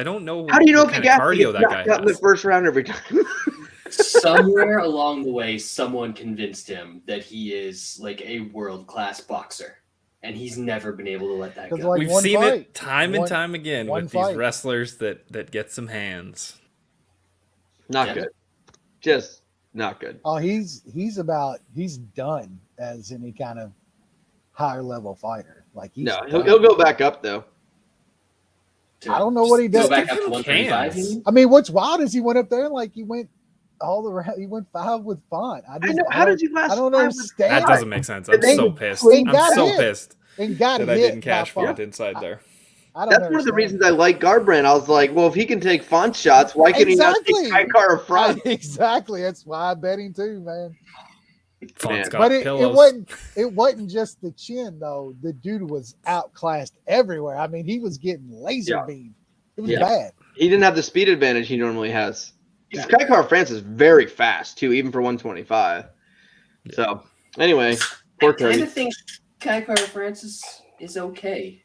don't know. How do you know if he gasses? Cardio that guy has in the first round every time. Somewhere along the way, someone convinced him that he is like a world-class boxer. And he's never been able to let that go. We've seen it time and time again with these wrestlers that get some hands. Not good. Just not good. Oh, he's done as any kind of higher level fighter. Like he'll go back up though. I don't know what he does. Go back up to 135. I mean, what's wild is he went up there and he went he went 5 with Font. I know. How did you last? I don't understand. That doesn't make sense. I'm so pissed. I'm so pissed that I didn't cash for it inside there. That's one of the reasons I like Garbrandt. I was like, well, if he can take Font shots, why can he not take Kai Kara-France? Exactly. That's why I bet him too, man. But it wasn't just the chin though. The dude was outclassed everywhere. I mean, he was getting laser beamed. It was bad. He didn't have the speed advantage he normally has. Because Kai Kara-France is very fast too, even for 125. Yeah. So anyway, I kind of think Kai Kara-France is okay.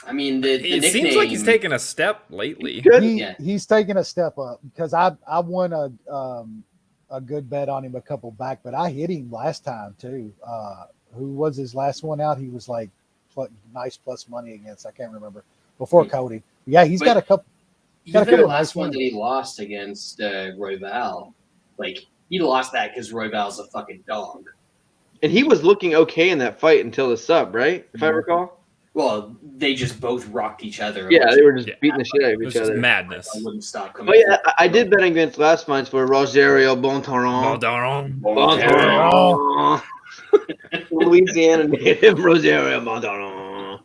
I mean, the it nickname, seems like he's taken a step lately. He's taken a step up because I won a good bet on him a couple back, but I hit him last time too. Who was his last one out? He was like nice plus money against. I can't remember before Cody. Yeah, he's got a couple. Even the last one that he lost against Royval, like he lost that because Royval's a fucking dog. And he was looking okay in that fight until the sub, right? If I recall. Well, they just both rocked each other. Yeah, they were just beating the shit out of each other. Madness. I wouldn't stop coming. Oh yeah, I did bet against last month's for Rogerio Bontoron. Louisiana native Rogerio Bontoron.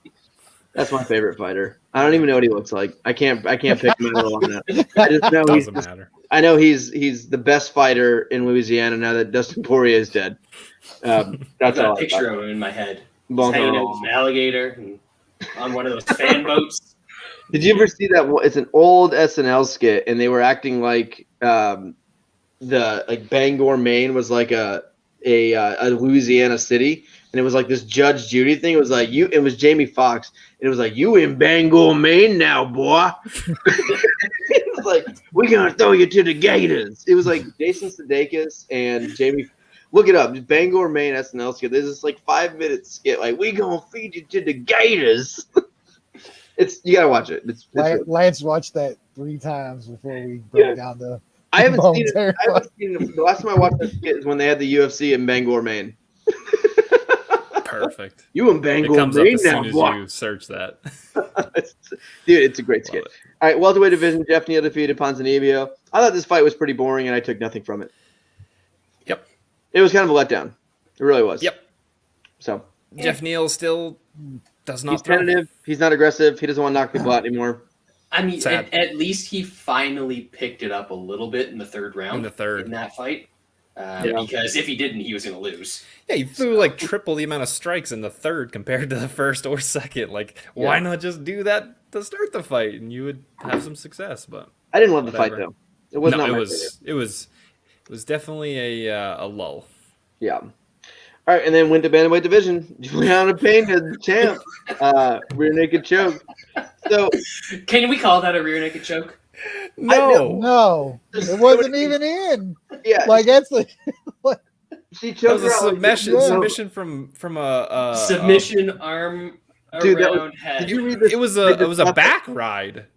That's my favorite fighter. I don't even know what he looks like. I can't pick him on that. I just know doesn't matter. I know he's the best fighter in Louisiana now that Dustin Poirier is dead. That's I've got a picture of him in my head. He's hanging out with an alligator and on one of those fan boats. Did you ever see that? It's an old SNL skit, and they were acting like Bangor, Maine was like a Louisiana city, and it was like this Judge Judy thing. It was like it was Jamie Foxx, and it was like, you in Bangor, Maine now, boy. It was like, we're gonna throw you to the Gators. It was like Jason Sudeikis and Jamie. Look it up. Just Bangor, Maine SNL skit. There's this like 5-minute skit. Like, we gonna feed you to the Gators. You gotta watch it. It's Lance watched that 3 times before we broke down the. I haven't seen it. The last time I watched that skit is when they had the UFC in Bangor, Maine. Perfect. You in Bangor, it comes Maine up as now, soon as boy. you search that. Dude, it's a great skit. All right, welterweight division. Jeff Neal defeated Ponzinibbio. I thought this fight was pretty boring, and I took nothing from it. Yep. It was kind of a letdown. It really was. Yep. So Jeff Neal still does not. He's tentative. He's not aggressive. He doesn't want to knock people out anymore. I mean, at least he finally picked it up a little bit in the third round. In that fight. Because if he didn't, he was going to lose. Yeah, he threw like triple the amount of strikes in the third compared to the first or second. Like, why not just do that to start the fight, and you would have some success? But I didn't love the fight though. It was not. It was definitely a lull. Yeah. All right, and then went to bantamweight division. Juliana Pena, the champ, rear naked choke. So, can we call that a rear naked choke? No, it wasn't even in. Yeah, like that's like. She choked. That was a submission from a submission arm around head. Did you read this? It was a back ride.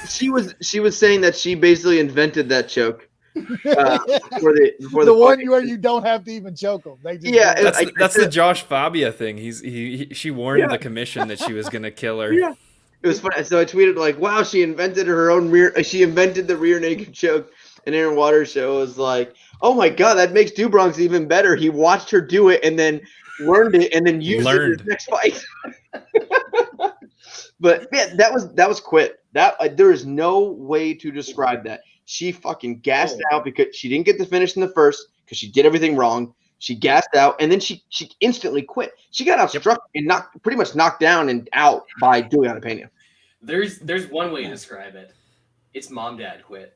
She was saying that she basically invented that choke. For the one where you don't have to even choke them. They just that's the Josh Fabia thing. She warned the commission that she was gonna kill her. Yeah. It was funny. So I tweeted like, "Wow, she invented her own She invented the rear naked choke." And Aaron Waters' show was like, "Oh my god, that makes Do Bronx even better. He watched her do it and then learned it and then used it in his next fight." But yeah, that was quit. There is no way to describe that. She fucking gassed out because she didn't get the finish in the first because she did everything wrong. She gassed out and then she instantly quit. She got outstruck and pretty much knocked down and out by Juliana Pena. There's one way to describe it. It's mom dad quit.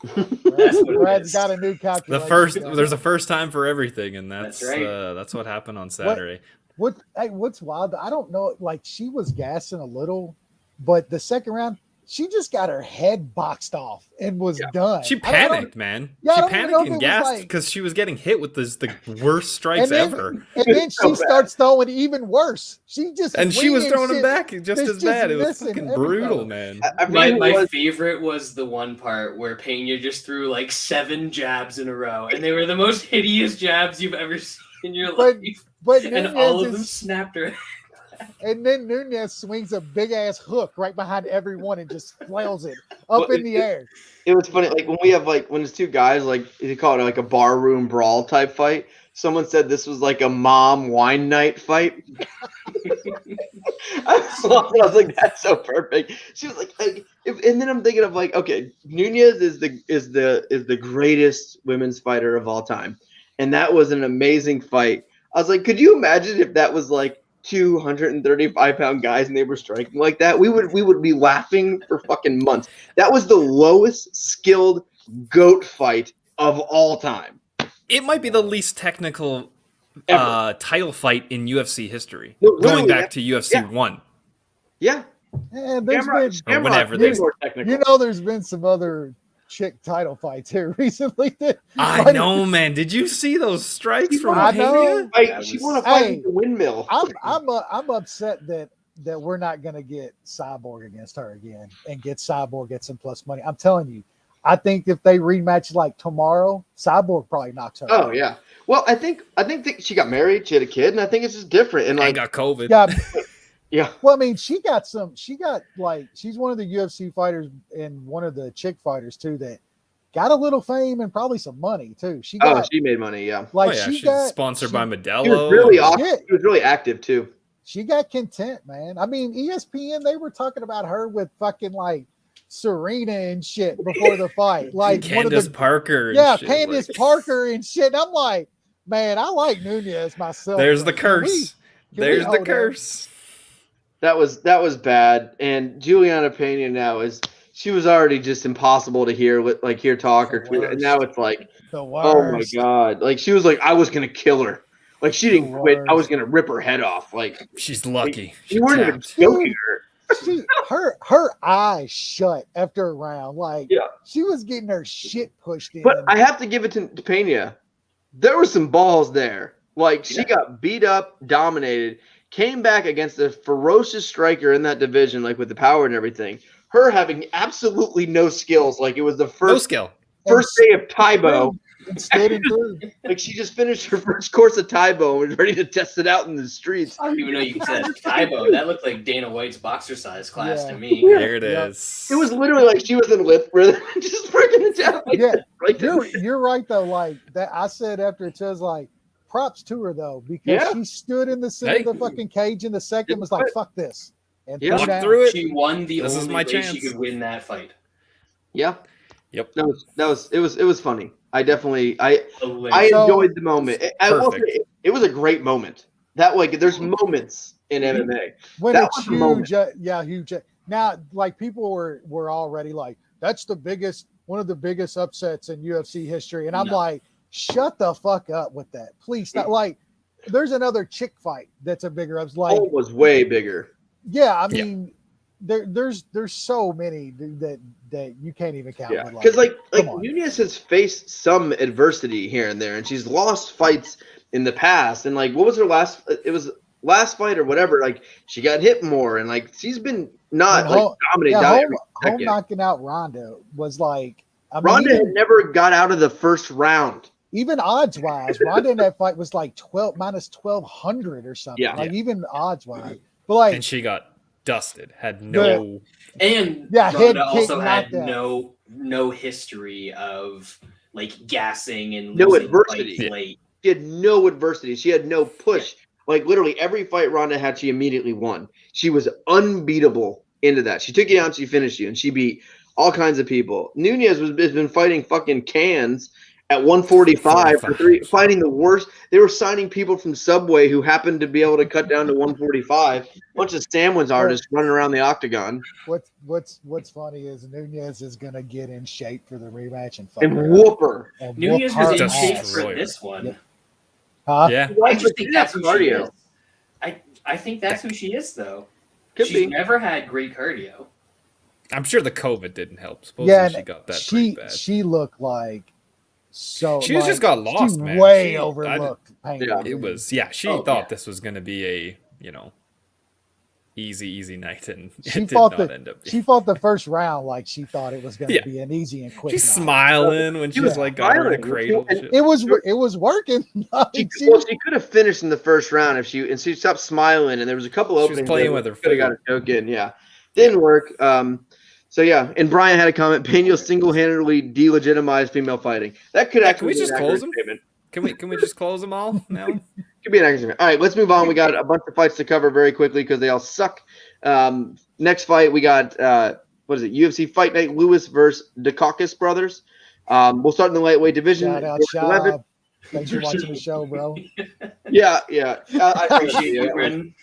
That's what Brad's got a new calculation. There's a first time for everything, and that's right. That's what happened on Saturday. What's wild? I don't know. Like she was gassing a little, but the second round, she just got her head boxed off and was done. She panicked, man. Yeah, she panicked and gassed because she was getting hit with the worst strikes ever. And then she starts throwing even worse. She was throwing them back just as bad. It was fucking brutal, man. My favorite was the one part where Pena just threw like 7 jabs in a row, and they were the most hideous jabs you've ever seen in your life. And all of them snapped her. And then Nunez swings a big ass hook right behind everyone and just flails it up in the air. It was funny, like when we have when it's 2 guys, like they call it like a barroom brawl type fight. Someone said this was like a mom wine night fight. I was like, that's so perfect. She was like, and then I'm thinking of like, okay, Nunez is the greatest women's fighter of all time. and that was an amazing fight. I was like, could you imagine if that was like 235-pound guys and they were striking like that? We would be laughing for fucking months. That was the lowest skilled goat fight of all time. It might be the least technical title fight in UFC history, No, going back to UFC 1. Yeah. And there's Gamrot, been, or whenever way there's more technical. you know, there's been some other chick title fights here recently. I know, man. Did you see those strikes from I Pena? know. She won a fight Hey, with the windmill. I'm upset that we're not gonna get Cyborg against her again and get Cyborg get some plus money. I'm telling you, I think if they rematch like tomorrow, Cyborg probably knocks her Oh out. yeah. Well, I think she got married, she had a kid, and I think it's just different. And I like, got COVID. Yeah. Well, I mean, she's one of the UFC fighters and one of the chick fighters too that got a little fame and probably some money too. She made money, yeah. Like she's sponsored by Modelo. She was really awesome. She was really active too. She got content, man. I mean, ESPN, they were talking about her with fucking like Serena and shit before the fight. Like Candace Parker. Yeah, shit, Candace Parker and shit. And I'm like, man, I like Nunez myself. There's the curse. There's the curse. That was bad. And Juliana Pena now she was already just impossible to hear talk or tweet. And now it's like, oh my God. Like she was like, I was gonna kill her. Like she didn't quit. I was gonna rip her head off. Like she's lucky. You weren't even choking her. Her eyes shut after a round. Like she was getting her shit pushed in. But I have to give it to Pena. There were some balls there. Like she got beat up, dominated, came back against a ferocious striker in that division, like with the power and everything. Her having absolutely no skills. Like it was the first day of Taibo. Like she just finished her first course of Taibo and was ready to test it out in the streets. I don't even know you said Taibo. That looked like Dana White's boxer size class to me. There it is. It was literally like she was in lip rhythm, just breaking it down. Like you're right though. Like that, I said after it says like props to her though because she stood in the center of the fucking cage in the second was like fuck this and threw it. She won the this only is my way chance. she could win that fight. Yeah. Yep. It was funny. I enjoyed the moment. I will say it was a great moment. That there's moments in MMA. When that it's huge, huge. Now, like people were already like, that's one of the biggest upsets in UFC history. And I'm like, shut the fuck up with that. Please stop. Like, there's another chick fight that's a bigger upset. Like was way bigger. Yeah, I mean there's so many that you can't even count. Yeah, because like Nunez has faced some adversity here and there, and she's lost fights in the past. And like, what was her last? It was last fight or whatever. Like, she got hit more, and like she's been not dominated. Home knocking out Ronda was like. Ronda had never got out of the first round. Even odds wise, Ronda in that fight was like minus 1,200 or something. Yeah, even odds wise, but like, and she got dusted. Had no. And Ronda also had no history of like gassing and no losing adversity. Fights late. She had no adversity. She had no push. Like literally every fight Ronda had, she immediately won. She was unbeatable into that. She took you out, she finished you, and she beat all kinds of people. Nunez has been fighting fucking cans at 145 fighting the worst. They were signing people from Subway who happened to be able to cut down to 145. A bunch of sandwich artists running around the octagon. What's funny is Nunez is gonna get in shape for the rematch and whoop her. Nunez was in shape for this one. Yep. Huh? Yeah. I just think that's who she is. I think that's who she is though. She's never had great cardio. I'm sure the COVID didn't help. Supposedly she got that pretty bad. She looked like she just got lost, man. Way overlooked. It was she thought this was going to be a easy night, and it did not end up. She fought the first round like she thought it was going to be an easy and quick. She's smiling when she was like got her in the cradle. It was working. She could have finished in the first round if she stopped smiling, and there was a couple openings. She was playing with her foot. Got a joke in, didn't work. So and Brian had a comment. Pena single-handedly delegitimized female fighting. That could actually. Can we just close them? Can we just close them all now? Could be an accurate. All right, let's move on. We got a bunch of fights to cover very quickly because they all suck. Next fight we got what is it? UFC Fight Night Lewis versus Daukaus brothers. We'll start in the lightweight division. Thanks for watching the show, bro. Yeah. I appreciate you, Brendan.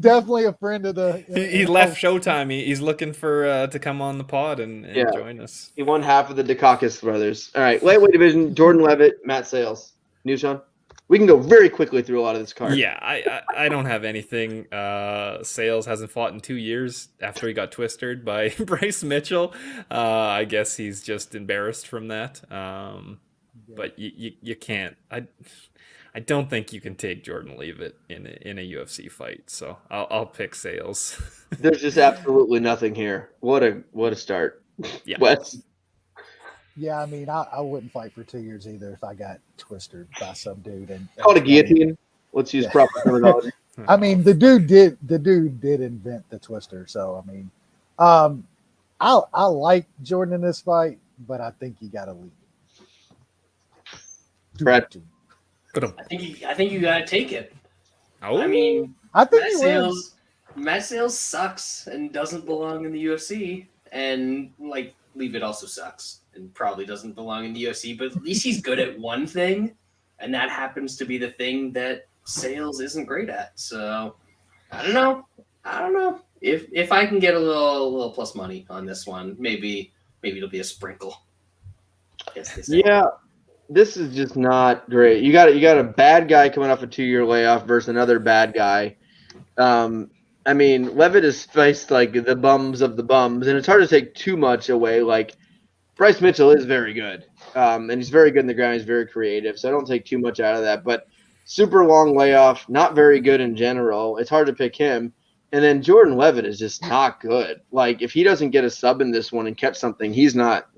Definitely a friend of the. He left Showtime. He's looking for to come on the pod and join us. He won half of the Daukaus brothers. All right, lightweight division: Jourdain, Leavitt, Matt Sayles. Sean? We can go very quickly through a lot of this card. Yeah, I don't have anything. Sayles hasn't fought in 2 years after he got twisted by Bryce Mitchell. I guess he's just embarrassed from that. But you can't. I don't think you can take Jourdain Leavitt in a UFC fight. So I'll pick Sayles. There's just absolutely nothing here. What a start. Yeah. Wes. Yeah, I mean, I wouldn't fight for 2 years either if I got twisted by some dude. And called a guillotine. Let's use proper terminology. I mean, the dude did invent the twister. So I mean, I like Jourdain in this fight, but I think you got to leave. Brad. I think you got to take it. Oh, I mean, I think Matt Sayles sucks and doesn't belong in the UFC, and like Leavitt also sucks and probably doesn't belong in the UFC. But at least he's good at one thing, and that happens to be the thing that Sayles isn't great at. So I don't know. If I can get a little plus money on this one, maybe it'll be a sprinkle. Yeah. This is just not great. You got a bad guy coming off a 2-year layoff versus another bad guy. I mean, Leavitt has faced like the bums of the bums, and it's hard to take too much away. Like Bryce Mitchell is very good, and he's very good in the ground. He's very creative, so I don't take too much out of that. But super long layoff, not very good in general. It's hard to pick him. And then Jourdain Leavitt is just not good. Like if he doesn't get a sub in this one and catch something, he's not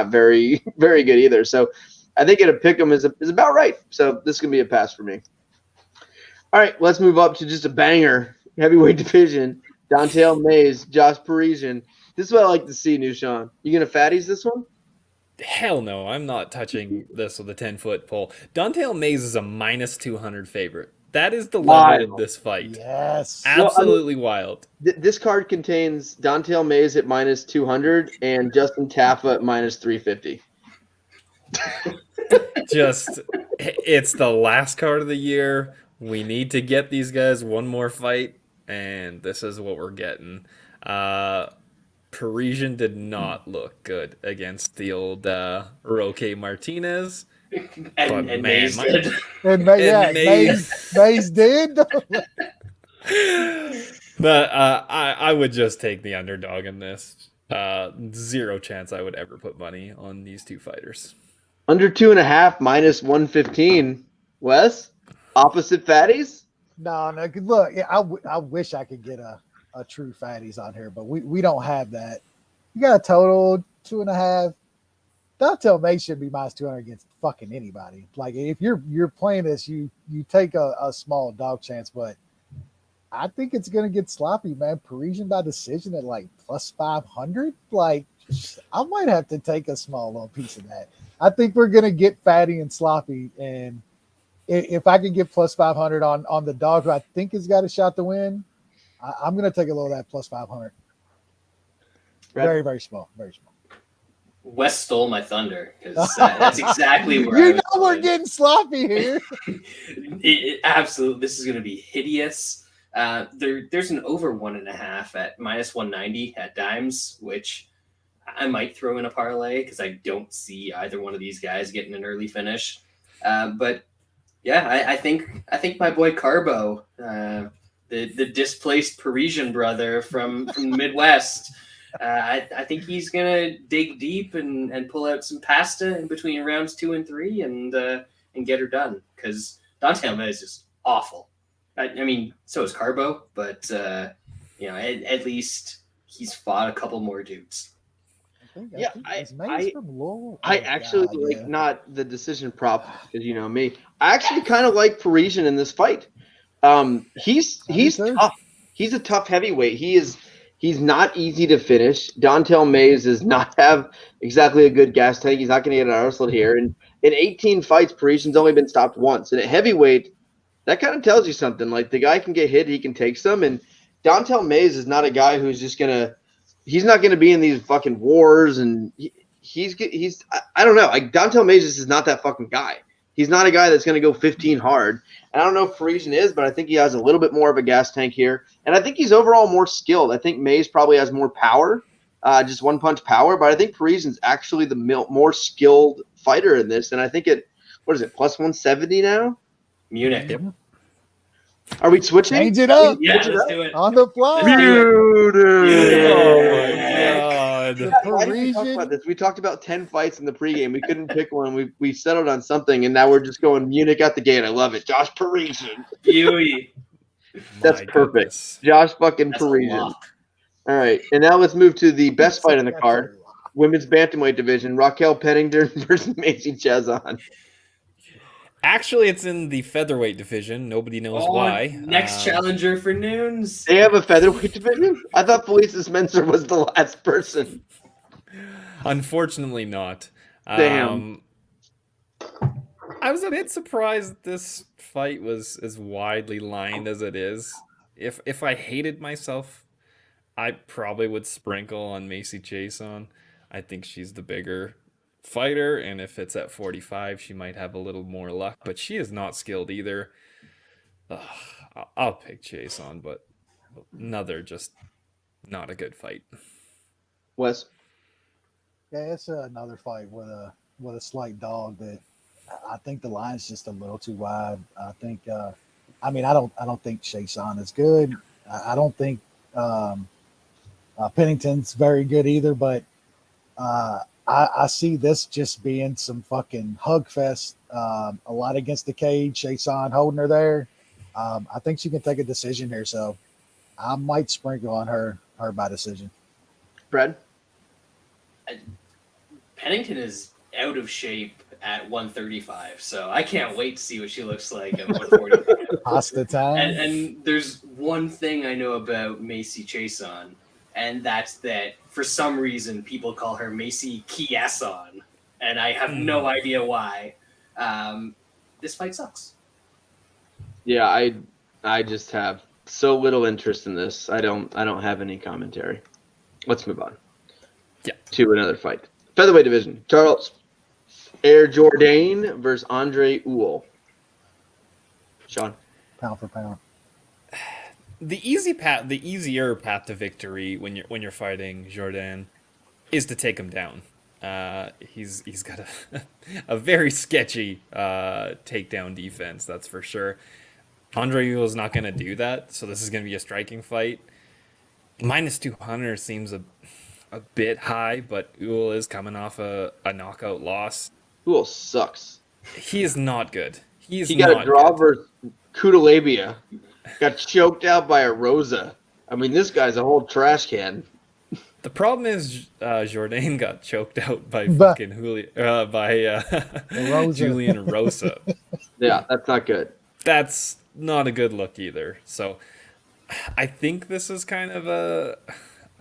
very very good either. So I think a pick him is about right. So this is going to be a pass for me. All right, let's move up to just a banger. Heavyweight division. Don'Tale Mayes, Josh Parisian. This is what I like to see, Sean. You going to fatties this one? Hell no. I'm not touching this with a 10-foot pole. Don'Tale Mayes is a minus 200 favorite. That is the level of this fight. Yes. Absolutely wild. This card contains Don'Tale Mayes at minus 200 and Justin Tafa at minus 350. It's the last card of the year. We need to get these guys one more fight, and this is what we're getting. Parisian did not look good against the old Roque Martinez. And Mayes did. Mayes did. But I would just take the underdog in this. Zero chance I would ever put money on these two fighters. Under 2.5, minus 115. Wes, opposite fatties? No. Look, I wish I could get a true fatties on here, but we don't have that. You got a total 2.5. Don'Tale Mayes should be minus 200 against fucking anybody. Like if you're playing this, you take a small dog chance, but I think it's gonna get sloppy, man. Parisian by decision at like plus 500. Like I might have to take a small little piece of that. I think we're gonna get fatty and sloppy, and if I can get plus 500 on the dog who I think has got a shot to win, I'm gonna take a little of that plus 500. Very, very small, very small. Wes stole my thunder because that's exactly where we're getting sloppy here. Absolutely, this is going to be hideous. There's an over 1.5 at minus 190 at dimes, which I might throw in a parlay because I don't see either one of these guys getting an early finish. But yeah, I think my boy Carbo, the displaced Parisian brother from the Midwest. I think he's gonna dig deep and pull out some pasta in between rounds 2 and 3 and get her done because Don'Tale Mayes is just awful. I mean, so is Carbo, but at least he's fought a couple more dudes. I actually like not the decision prop because you know me. I actually kind of like Parisian in this fight. He's tough. He's a tough heavyweight. He's not easy to finish. Don'Tale Mayes does not have exactly a good gas tank. He's not going to get an arsenal here. And in 18 fights, Parisian's only been stopped once. And at heavyweight, that kind of tells you something. Like the guy can get hit, he can take some. And Don'Tale Mayes is not a guy who's just he's not going to be in these fucking wars. And he's I don't know. Like Don'Tale Mayes is not that fucking guy. He's not a guy that's going to go 15 hard. And I don't know if Parisian is, but I think he has a little bit more of a gas tank here. And I think he's overall more skilled. I think Mays probably has more power, just one-punch power. But I think Parisian's actually the more skilled fighter in this. And I think what is it, plus 170 now? Munich. Yep. Are we switching? Change it up. Yeah, let's do it. On the fly. Let's do Dude. Oh my god. Why did we talk about this? We talked about 10 fights in the pregame. We couldn't pick one. We settled on something, and now we're just going Munich at the gate. I love it. Josh Parisian. Beauty. That's My perfect. goodness. Josh fucking That's a Parisian. lock. All right, and now let's move to the best fight in the That's card. Women's bantamweight division. Raquel Pennington versus Macy Chiasson. Actually, it's in the featherweight division. Nobody knows why. Next challenger for Noons. They have a featherweight division? I thought Felicia Spencer was the last person. Unfortunately not. Damn. I was a bit surprised that this fight was as widely lined as it is. If I hated myself, I probably would sprinkle on Macy Chiasson. I think she's the bigger fighter, and if it's at 45, she might have a little more luck, but she is not skilled either. I'll pick Chiasson, but another just not a good fight. Wes? Yeah, it's another fight with a slight dog that I think the line's just a little too wide. I think I don't think Chiasson is good. I don't think Pennington's very good either, but I see this just being some fucking hug fest. A lot against the cage. Chiasson holding her there. I think she can take a decision here, so I might sprinkle on her by decision. Brad? Pennington is out of shape at 135, so I can't wait to see what she looks like at 145. Pasta time. And there's one thing I know about Macy Chiasson, and that's that for some reason people call her Macy Chiasson, and I have no idea why. This fight sucks. Yeah, I just have so little interest in this. I don't have any commentary. Let's move on. Yeah. To another fight. Featherweight division. Charles Jourdain versus Andre Ewell. Sean. Pound for pound. The easier path to victory when you're fighting Jourdain is to take him down. He's got a very sketchy takedown defense, that's for sure. Andre Ewell is not going to do that, so this is going to be a striking fight. Minus 200 seems a bit high, but Ewell is coming off a knockout loss. Ewell sucks. He is not good. He got a draw versus Kudalabia. Got choked out by a Rosa. I mean, this guy's a whole trash can. The problem is Jourdain got choked out by fucking Julian Rosa. Yeah, that's not good. That's not a good look either. So I think this is kind of a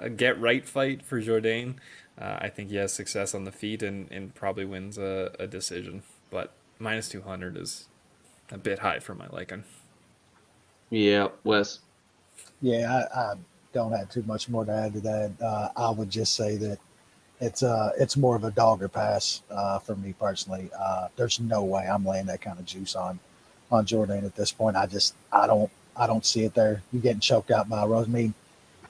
get right fight for Jourdain. I think he has success on the feet and probably wins a decision. But minus 200 is a bit high for my liking. Yeah, Wes. Yeah, I don't have too much more to add to that. I would just say that it's more of a dog or pass for me personally. There's no way I'm laying that kind of juice on Jourdain at this point. I don't see it there. You're getting choked out by a Rose. I mean,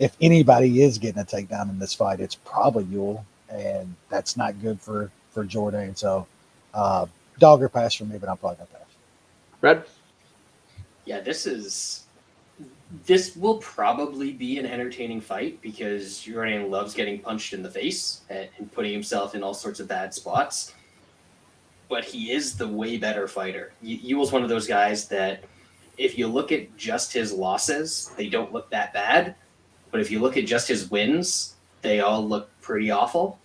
if anybody is getting a takedown in this fight, it's probably Ewell, and that's not good for Jourdain. So dog or pass for me, but I'm probably gonna pass. Brad? Yeah, this will probably be an entertaining fight because Jourdain loves getting punched in the face and putting himself in all sorts of bad spots. But he is the way better fighter. Ewell's one of those guys that if you look at just his losses, they don't look that bad. But if you look at just his wins, they all look pretty awful.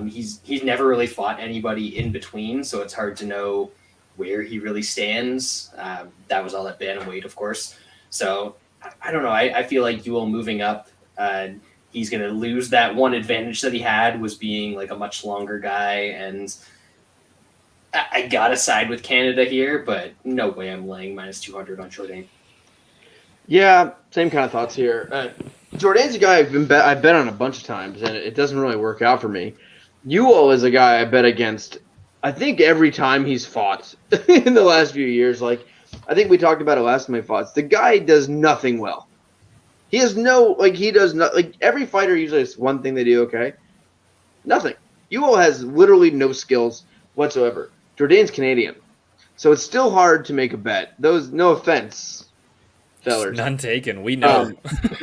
He's never really fought anybody in between, so it's hard to know where he really stands. That was all at bantamweight, of course. So I don't know. I feel like Ewell moving up, he's going to lose that one advantage that he had was being like a much longer guy. And I got to side with Canada here, but no way I'm laying minus 200 on Jourdain. Yeah, same kind of thoughts here. Jourdain's a guy I've bet on a bunch of times, and it doesn't really work out for me. Ewell is a guy I bet against I think every time he's fought in the last few years, like I think we talked about it last time he fought, the guy does nothing well. He has he does not, like every fighter usually has one thing they do okay. Nothing. Ewell has literally no skills whatsoever. Jourdain's Canadian. So it's still hard to make a bet. Those, no offense, fellers. None taken. We know.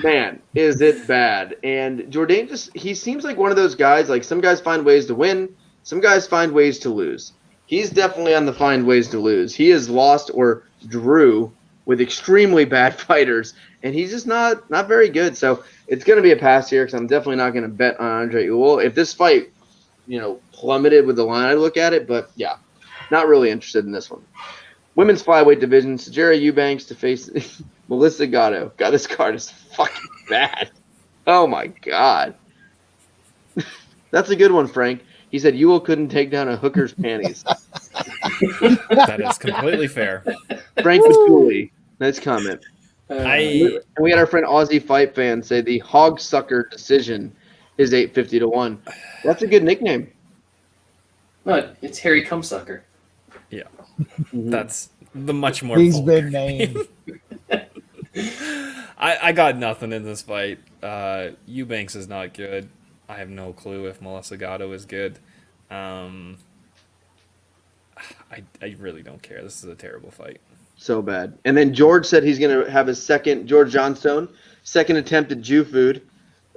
Man, is it bad. And Jourdain he seems like one of those guys, like some guys find ways to win, some guys find ways to lose. He's definitely on the find ways to lose. He has lost or drew with extremely bad fighters, and he's just not very good. So it's going to be a pass here because I'm definitely not going to bet on Andre Ewell. If this fight, plummeted with the line, I'd look at it. But, yeah, not really interested in this one. Women's flyweight division, Sajara Eubanks to face Melissa Gatto. God, this card is fucking bad. Oh, my God. That's a good one, Frank. He said Ewell couldn't take down a hooker's panties. That is completely fair. Frank Patulli. Nice comment. I And we had our friend Aussie Fight Fan say the Hogsucker decision is 850 to 1. That's a good nickname. But it's Harry Cumsucker. yeah. Mhm. That's the much more. He's vulgar. been named. I got nothing in this fight. Eubanks is not good. I have no clue if Melissa Gatto is good. I really don't care. This is a terrible fight. So bad. And then George said he's going to have his George Johnstone, second attempt at Jew food.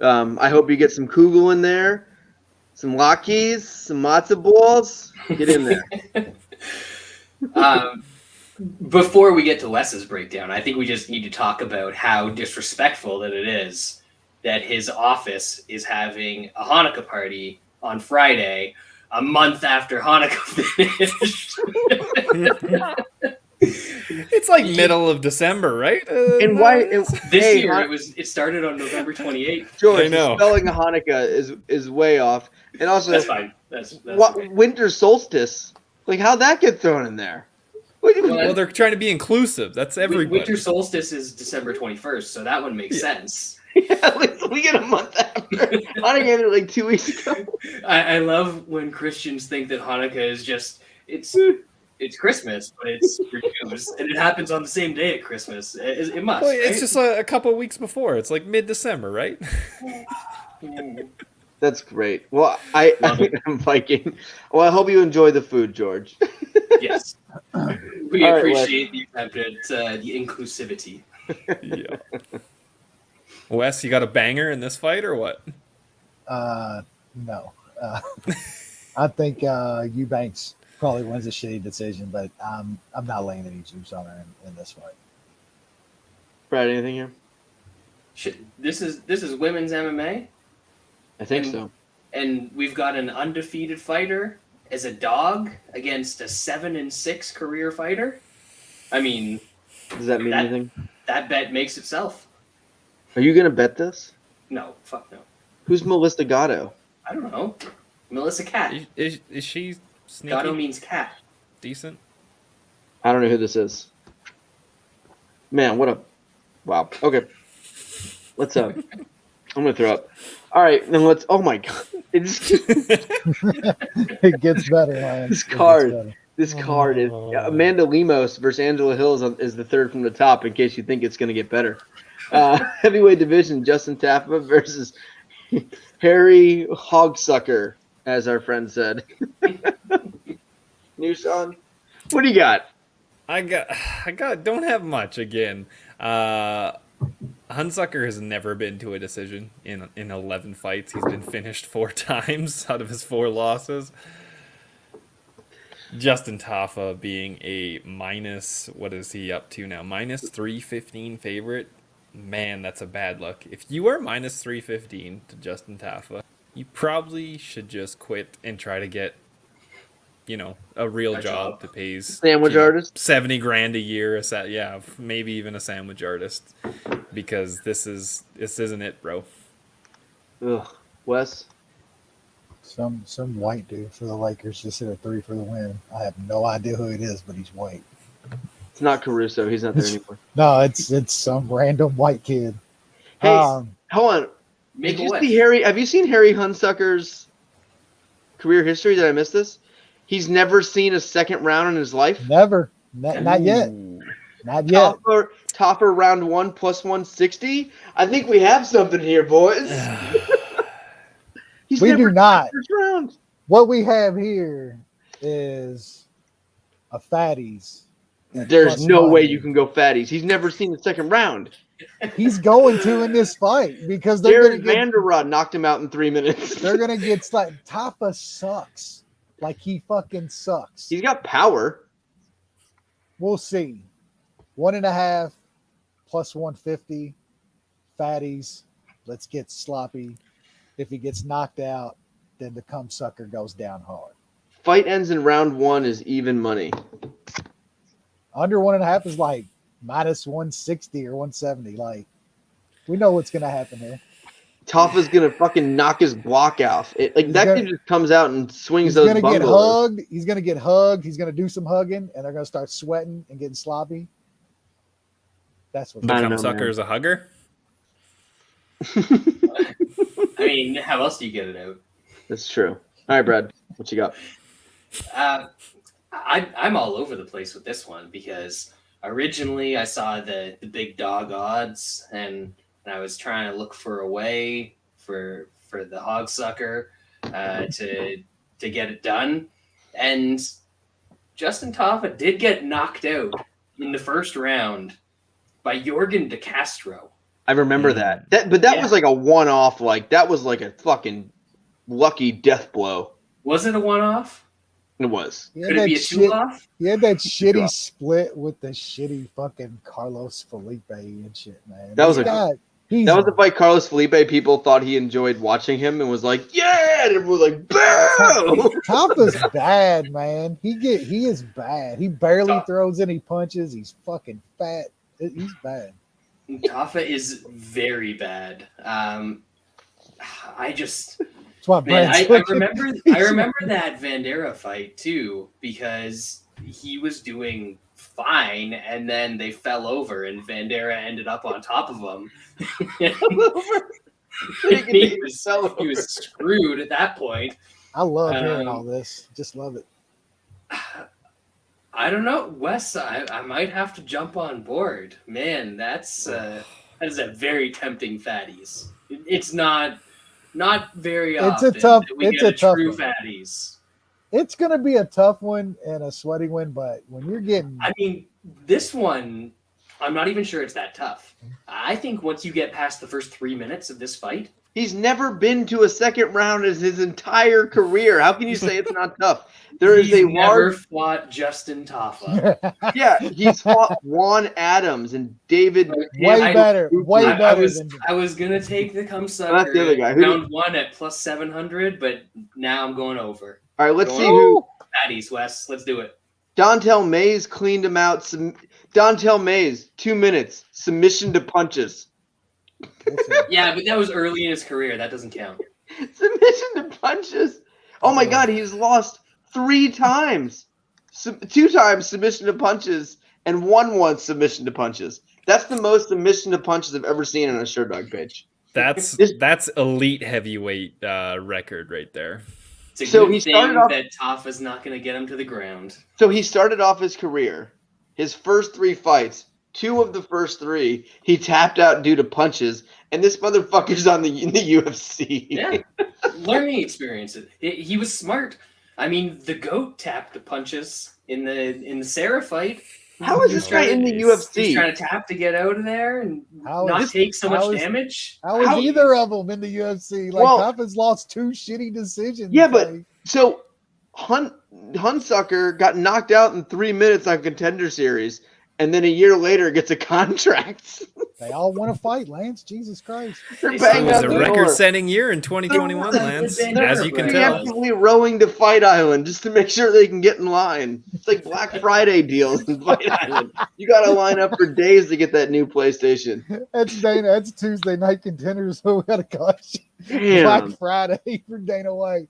I hope you get some kugel in there, some latkes, some matzo balls. Get in there. Before we get to Les's breakdown, I think we just need to talk about how disrespectful that it is that his office is having a Hanukkah party on Friday, a month after Hanukkah finished. It's like middle of December, right? And why? This year it started on November 28th. George, I know. spelling of Hanukkah is way off. And also, That's fine. That's okay. winter solstice. Like, how'd that get thrown in there? What do you mean? Well, they're trying to be inclusive. That's everybody. Winter solstice is December 21st, so that one makes sense. Yeah, at least we get a month after. Hanukkah ended like 2 weeks ago. I love when Christians think that Hanukkah is just it's Christmas, but it's for Jews, and it happens on the same day at Christmas. It must. Well, it's right? just a couple weeks before. It's like mid-December, right? That's great. Well, I'm Viking. Well, I hope you enjoy the food, George. Yes. We All right, appreciate the attempt at the inclusivity. Yeah. Wes, you got a banger in this fight or what? No. I think Eubanks probably wins a shitty decision, but I'm not laying any juice on her in this fight. Brad, anything here? This is women's MMA, I think so. and we've got an undefeated fighter as a dog against a 7-6 career fighter. I mean, Does that mean anything? that bet makes itself. Are you gonna bet this? No, fuck no. Who's Melissa Gatto? I don't know. Melissa Cat. Is she sneaky? Gatto means cat. Decent? I don't know who this is. Man, what a wow. Okay. Let's I'm gonna throw up. All right, then let's. Oh my god, It gets better, man. This card is Amanda Lemos versus Angela Hills is the third from the top. In case you think it's gonna get better. Heavyweight division: Justin Tafa versus Harry Hogsucker, as our friend said. New Sean, what do you got? I don't have much again. Hunsucker has never been to a decision in 11 fights. He's been finished 4 times out of his 4 losses. Justin Tafa being a minus, what is he up to now? Minus 315 favorite. Man, that's a bad look. If you are minus 315 to Justin Tafa, you probably should just quit and try to get, a real job that pays Sandwich artist? 70 grand a year. Maybe even a sandwich artist, because this isn't it, bro. Ugh, Wes. Some white dude for the Lakers just hit a 3 for the win. I have no idea who it is, but he's white. It's not Caruso. He's not there anymore. No, it's some random white kid. Hey, hold on. Have you seen Harry Hunsucker's career history? Did I miss this? He's never seen a second round in his life. Never. Not yet. Not yet. Tafa round 1 plus 160. I think we have something here, boys. We do not. First round. What we have here is a fatties. There's no way you can go fatties. He's never seen the second round. He's going to in this fight because they're going to get. Vanderrod knocked him out in 3 minutes. They're going to get Tafa sucks. Like he fucking sucks. He's got power. We'll see. 1.5 plus 150. Fatties. Let's get sloppy. If he gets knocked out, then the cum sucker goes down hard. Fight ends in round 1 is even money. Under 1.5 is like minus 160 or 170. Like, we know what's going to happen here. Tafa's going to fucking knock his block out. That kid just comes out and swings those bungalows. Get hugged. He's going to get hugged. He's going to do some hugging, and they're going to start sweating and getting sloppy. That's what the cum sucker is a hugger? I mean, how else do you get it out? That's true. All right, Brad, what you got? I'm all over the place with this one because originally I saw the big dog odds and I was trying to look for a way for the hog sucker to get it done. And Justin Tafa did get knocked out in the first round by Yorgan De Castro. I remember that. But that was like a one-off. Like that was like a fucking lucky death blow. Was it a one-off? It was. Could it be a two-off? He had that shitty split with the shitty fucking Carlos Felipe and shit, man. That was a fight Carlos Felipe people thought he enjoyed watching him and was like, yeah, and everyone was like, boo! Tafa's bad, man. He is bad. He barely throws any punches. He's fucking fat. He's bad. Tafa is very bad. I remember that Vandera fight too because he was doing fine and then they fell over and Vandera ended up on top of him. he was screwed at that point. I love hearing all this. Just love it. I don't know, Wes. I might have to jump on board. Man, that is a very tempting fatties. It's not very often. It's a tough true fatties. It's going to be a tough one and a sweaty one, but when you're getting, I mean, this one, I'm not even sure it's that tough. I think once you get past the first 3 minutes of this fight, he's never been to a second round in his entire career. How can you say it's not tough? He's never fought Justin Tafa. Yeah, he's fought Juan Adams and David. Way better. I was gonna take the cum sucker the other guy. round 1 at plus 700, but now I'm going over. All right, let's see who. Patties, Wes. Let's do it. Dontel Mays cleaned him out. Dontel Mays, 2 minutes, submission to punches. Yeah, but that was early in his career. That doesn't count. Submission to punches. Oh my God, he's lost 3 times. 2 times submission to punches and 1 submission to punches. That's the most submission to punches I've ever seen on a Sure Dog page. That's elite heavyweight record right there. It's a good thing that Tafa's not going to get him to the ground. So he started off his career, his first 3 fights, 2 of the first 3, he tapped out due to punches, and this motherfucker's in the UFC. Yeah, learning experience. He was smart. I mean, the GOAT tapped the punches in the Sarah fight. How is this guy in the UFC? He's trying to tap to get out of there and not take so much damage. How is either of them in the UFC? Like, Tafa's lost 2 shitty decisions. Yeah, but so Hunsucker got knocked out in 3 minutes on Contender Series, and then a year later gets a contract. They all want to fight, Lance. Jesus Christ. It was a record-setting year in 2021, Lance, as you can tell. Actively rowing to Fight Island just to make sure they can get in line. It's like Black Friday deals in Fight Island. You got to line up for days to get that new PlayStation. That's Dana. That's Tuesday Night Contenders. So we got to gosh. Black Friday for Dana White.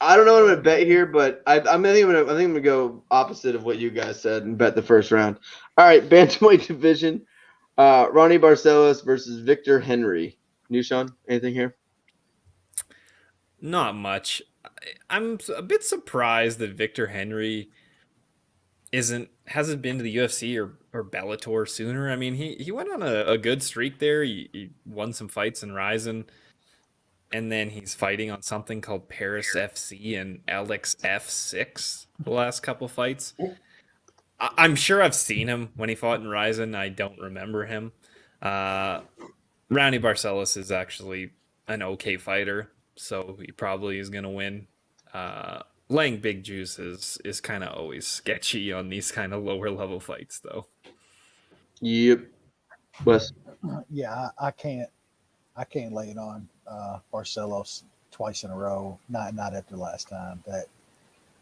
I don't know what I'm gonna bet here, but I think I'm gonna go opposite of what you guys said and bet the first round. All right, bantamweight division. Ronnie Barcelos versus Victor Henry. Nushan, anything here? Not much. I'm a bit surprised that Victor Henry hasn't been to the UFC or Bellator sooner. I mean, he went on a good streak there. He won some fights in Ryzen, and then he's fighting on something called Paris FC and Alex F6 the last couple fights. I'm sure I've seen him when he fought in Ryzen. I don't remember him. Roundy Barcelos is actually an okay fighter, so he probably is going to win. Laying big juice is kind of always sketchy on these kind of lower level fights, though. Yep. Wes. Yeah, I can't lay it on Barcelos twice in a row. Not after last time. That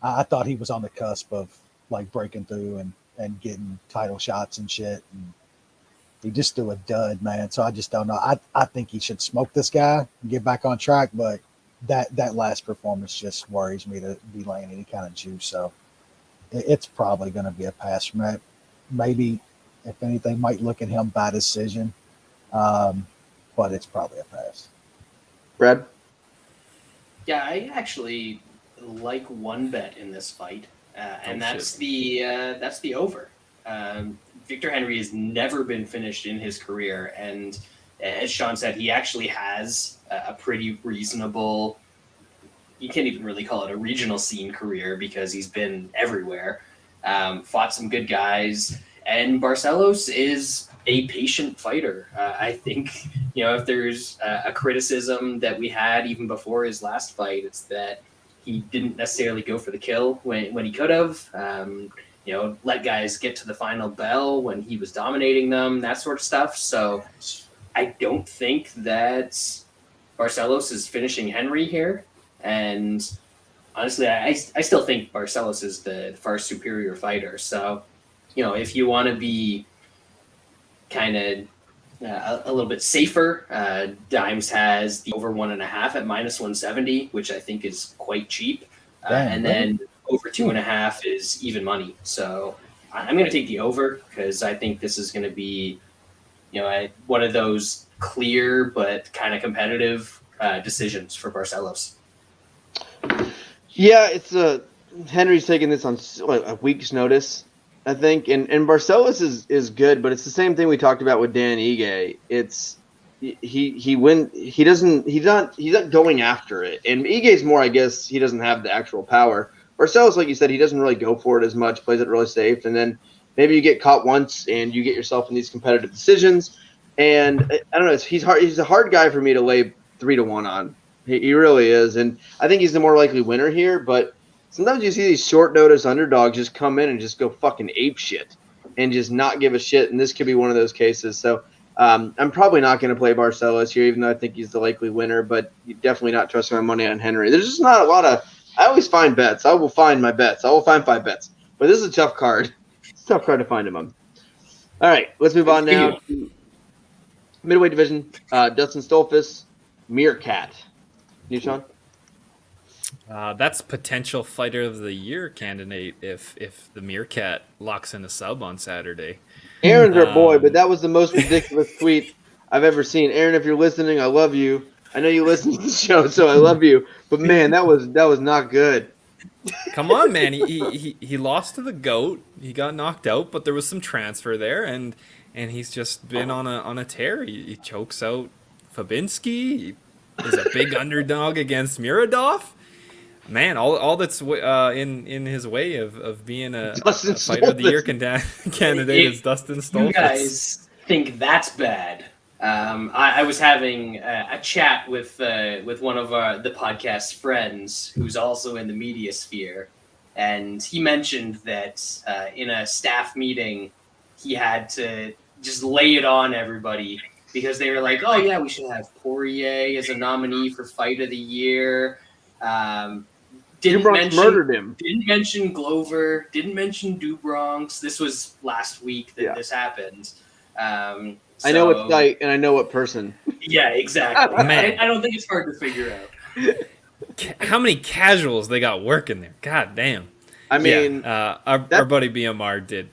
I thought he was on the cusp of like breaking through and getting title shots and shit. And he just threw a dud, man. So I just don't know. I think he should smoke this guy and get back on track, but that last performance just worries me to be laying any kind of juice. So it's probably going to be a pass from that. Maybe, if anything, might look at him by decision, but it's probably a pass. Brad? Yeah, I actually like one bet in this fight, and that's the over. Victor Henry has never been finished in his career, and as Sean said, he actually has a pretty reasonable, you can't even really call it a regional scene career because he's been everywhere, fought some good guys, and Barcelos is a patient fighter. I think, if there's a criticism that we had even before his last fight, it's that he didn't necessarily go for the kill when he could have. Let guys get to the final bell when he was dominating them, that sort of stuff. So I don't think that Barcelos is finishing Henry here. And honestly, I still think Barcelos is the far superior fighter. So, if you want to be kind of a little bit safer, Dimes has the over 1.5 at -170, which I think is quite cheap. And then over 2.5 is even money. So I'm going to take the over because I think this is going to be, one of those clear but kind of competitive decisions for Barcelos. Yeah, it's Henry's taking this on a week's notice, I think, and Barcelos is good, but it's the same thing we talked about with Dan Ige. It's he's not going after it, and Ige's more, I guess, he doesn't have the actual power. Barcelos, like you said, he doesn't really go for it as much, plays it really safe, and then maybe you get caught once and you get yourself in these competitive decisions. And I don't know, he's hard. He's a hard guy for me to lay 3-1 on. He really is, and I think he's the more likely winner here. But sometimes you see these short notice underdogs just come in and just go fucking ape shit and just not give a shit. And this could be one of those cases. So I'm probably not going to play Barcelos here, even though I think he's the likely winner. But definitely not trusting my money on Henry. There's just not a lot of. I always find bets. I will find my bets. I will find 5 bets. But this is a tough card. It's a tough card to find them on. All right, let's move on now to middleweight division. Dustin Stoltzfus, Meerkat. You, Sean? That's potential fighter of the year candidate if the Meerkat locks in a sub on Saturday. Aaron's our boy, but that was the most ridiculous tweet I've ever seen. Aaron, if you're listening, I love you. I know you listen to the show, so I love you. But man, that was not good. Come on, man. He lost to the GOAT. He got knocked out, but there was some transfer there, and he's just been on a tear. He chokes out Fabinski. He is a big underdog against Muradov. Man, all that's in his way of being a fighter of the year candidate is Dustin Stoltzfus. You guys think that's bad? I was having a chat with one of the podcast friends who's also in the media sphere, and he mentioned that in a staff meeting he had to just lay it on everybody because they were like, "Oh yeah, we should have Poirier as a nominee for Fight of the Year." Didn't mention Glover. Didn't mention Do Bronx. This was last week that this happened. I know what site and I know what person. Yeah, exactly. Man. I don't think it's hard to figure out. How many casuals they got working there? God damn. I mean, our buddy BMR did.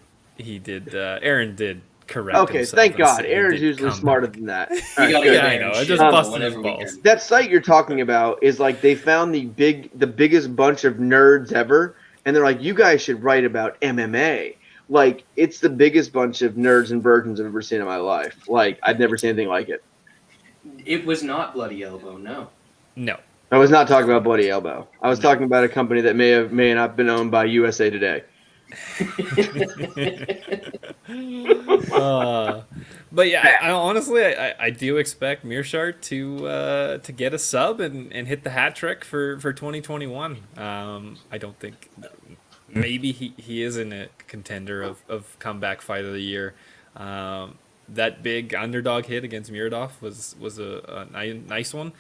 Aaron did correct. Okay, himself thank and God. say he Aaron's did usually come smarter back. than that. You All right, gotta good. get I Aaron know, I shit just on busted whenever his we balls. can. That site you're talking about is like they found the biggest bunch of nerds ever, and they're like, you guys should write about MMA. Like, it's the biggest bunch of nerds and virgins I've ever seen in my life. Like, I've never seen anything like it. It was not Bloody Elbow, no. No. I was not talking about Bloody Elbow. I was No. talking about a company that may not have been owned by USA Today. But yeah, I do expect Meerschaert to get a sub and hit the hat trick for 2021. I don't think maybe he is in a contender of comeback fight of the year. That big underdog hit against Muradov was a nice one.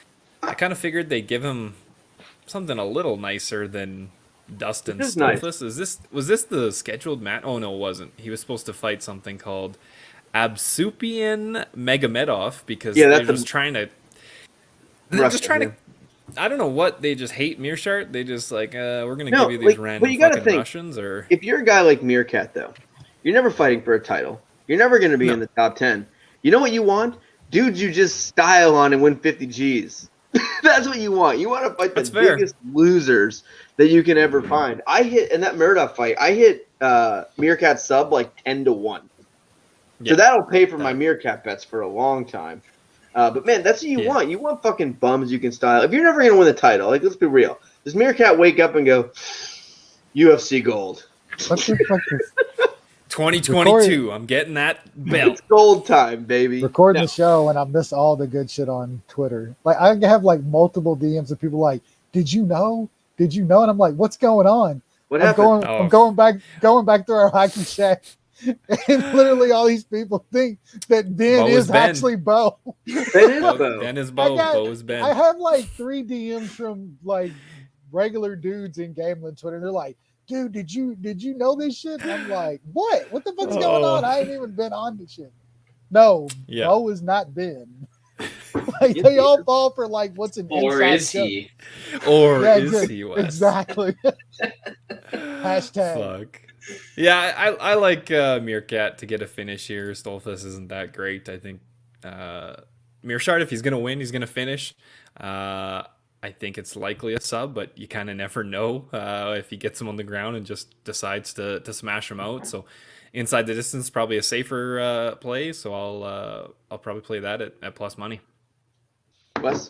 I kind of figured they'd give him something a little nicer than Dustin This is Stoltzfus. nice. Was this the scheduled match? Oh no, it wasn't. He was supposed to fight something called Assunção Magomedov because they're just trying to. They're just trying to. I don't know what they just hate Meerschaert. They just like we're gonna give you these random fucking Russians or. If you're a guy like Meerkat though, you're never fighting for a title. You're never gonna be in the top 10. You know what you want? Dudes you just style on and win 50 G's. That's what you want. You want to fight the biggest losers that you can ever find. I hit in that Murdoch fight. I hit Meerkat sub like 10-1. Yeah, so that'll pay for my Meerkat bets for a long time. But man, that's what you want. You want fucking bums you can style. If you're never gonna win the title, like let's be real. Does Meerkat wake up and go UFC gold? What the fuck is 2022? I'm getting that belt. It's gold time, baby. Recording the show and I miss all the good shit on Twitter. Like I have like multiple DMs of people like, "Did you know? Did you know?" And I'm like, "What's going on?" What happened? I'm going back through our hockey chat, and literally all these people think that Ben is actually Bo. Ben is Bo. Ben is Bo. Bo is Ben. I have like 3 DMs from like regular dudes in Gamelin Twitter. They're like, "Dude, did you know this shit?" And I'm like, "What? What the fuck's going on? I ain't even been on this shit." No, Bo is not Ben. Like they all fall for like what's an or inside is he? joke. Or is he? Wes? Exactly. Hashtag. Fuck. Yeah, I like Meerkat to get a finish here. Stoltzfus isn't that great. I think Meerschaert, if he's gonna win, he's gonna finish. I think it's likely a sub, but you kind of never know if he gets him on the ground and just decides to smash him out. So inside the distance, probably a safer play. So I'll probably play that at plus money. Wes?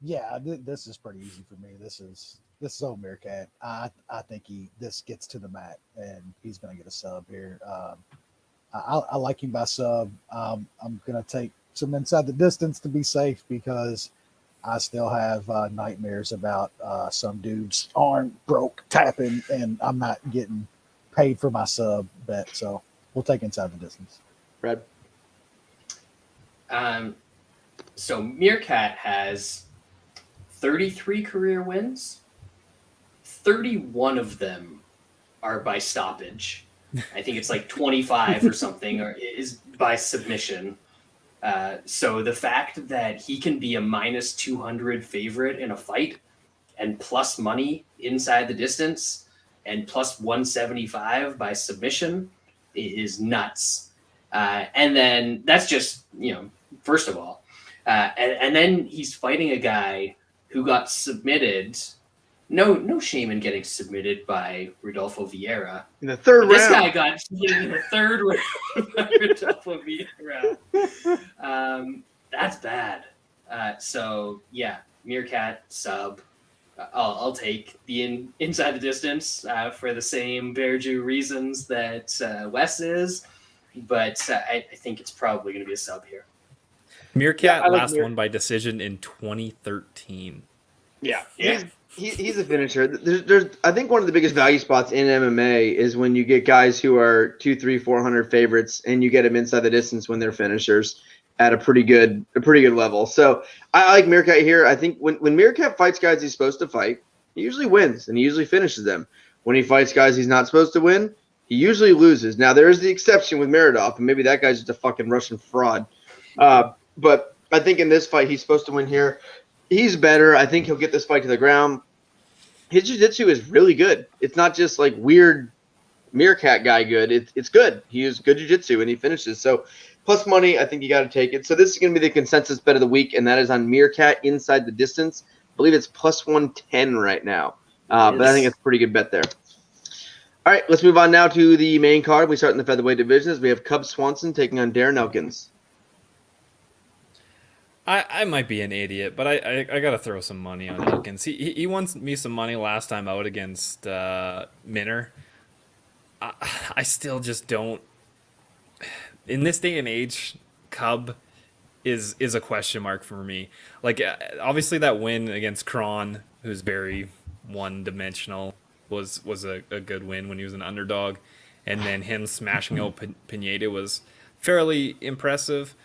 Yeah, this is pretty easy for me. This is old Meerkat. I think this gets to the mat and he's going to get a sub here. I like him by sub. I'm going to take some inside the distance to be safe because I still have nightmares about some dude's arm broke tapping, and I'm not getting paid for my sub bet. So we'll take inside the distance. Brad? So Meerkat has 33 career wins. 31 of them are by stoppage. I think it's like 25 or something, or is by submission. So the fact that he can be a minus 200 favorite in a fight and plus money inside the distance and plus 175 by submission is nuts. And then that's just, first of all. And then he's fighting a guy who got submitted. No shame in getting submitted by Rodolfo Vieira. In the third round. This guy got submitted in the third round by Rodolfo Vieira. That's bad. So, yeah, Meerkat sub. I'll take the inside the distance for the same Verju reasons that Wes is. But I think it's probably going to be a sub here. Meerkat last one by decision in 2013. Yeah. He's a finisher. There's I think one of the biggest value spots in MMA is when you get guys who are 200, 300, 400 favorites and you get them inside the distance when they're finishers at a pretty good level. So I like Meerkat here. I think when Meerkat fights guys he's supposed to fight, he usually wins and he usually finishes them. When he fights guys he's not supposed to win, he usually loses. Now there is the exception with Muradov, and maybe that guy's just a fucking Russian fraud. But I think in this fight he's supposed to win here. He's better. I think he'll get this fight to the ground. His jiu-jitsu is really good. It's not just like weird Meerkat guy good. It's good. He is good jiu-jitsu, and he finishes. So plus money, I think you got to take it. So this is going to be the consensus bet of the week, and that is on Meerkat inside the distance. I believe it's plus 110 right now. But I think it's a pretty good bet there. All right, let's move on now to the main card. We start in the featherweight divisions. We have Cub Swanson taking on Darren Elkins. I might be an idiot, but I got to throw some money on Elkins. He won me some money last time out against Minner. I still just don't. In this day and age, Cub is a question mark for me. Like, obviously that win against Kron, who's very one-dimensional, was a good win when he was an underdog. And then him smashing out Pineda was fairly impressive.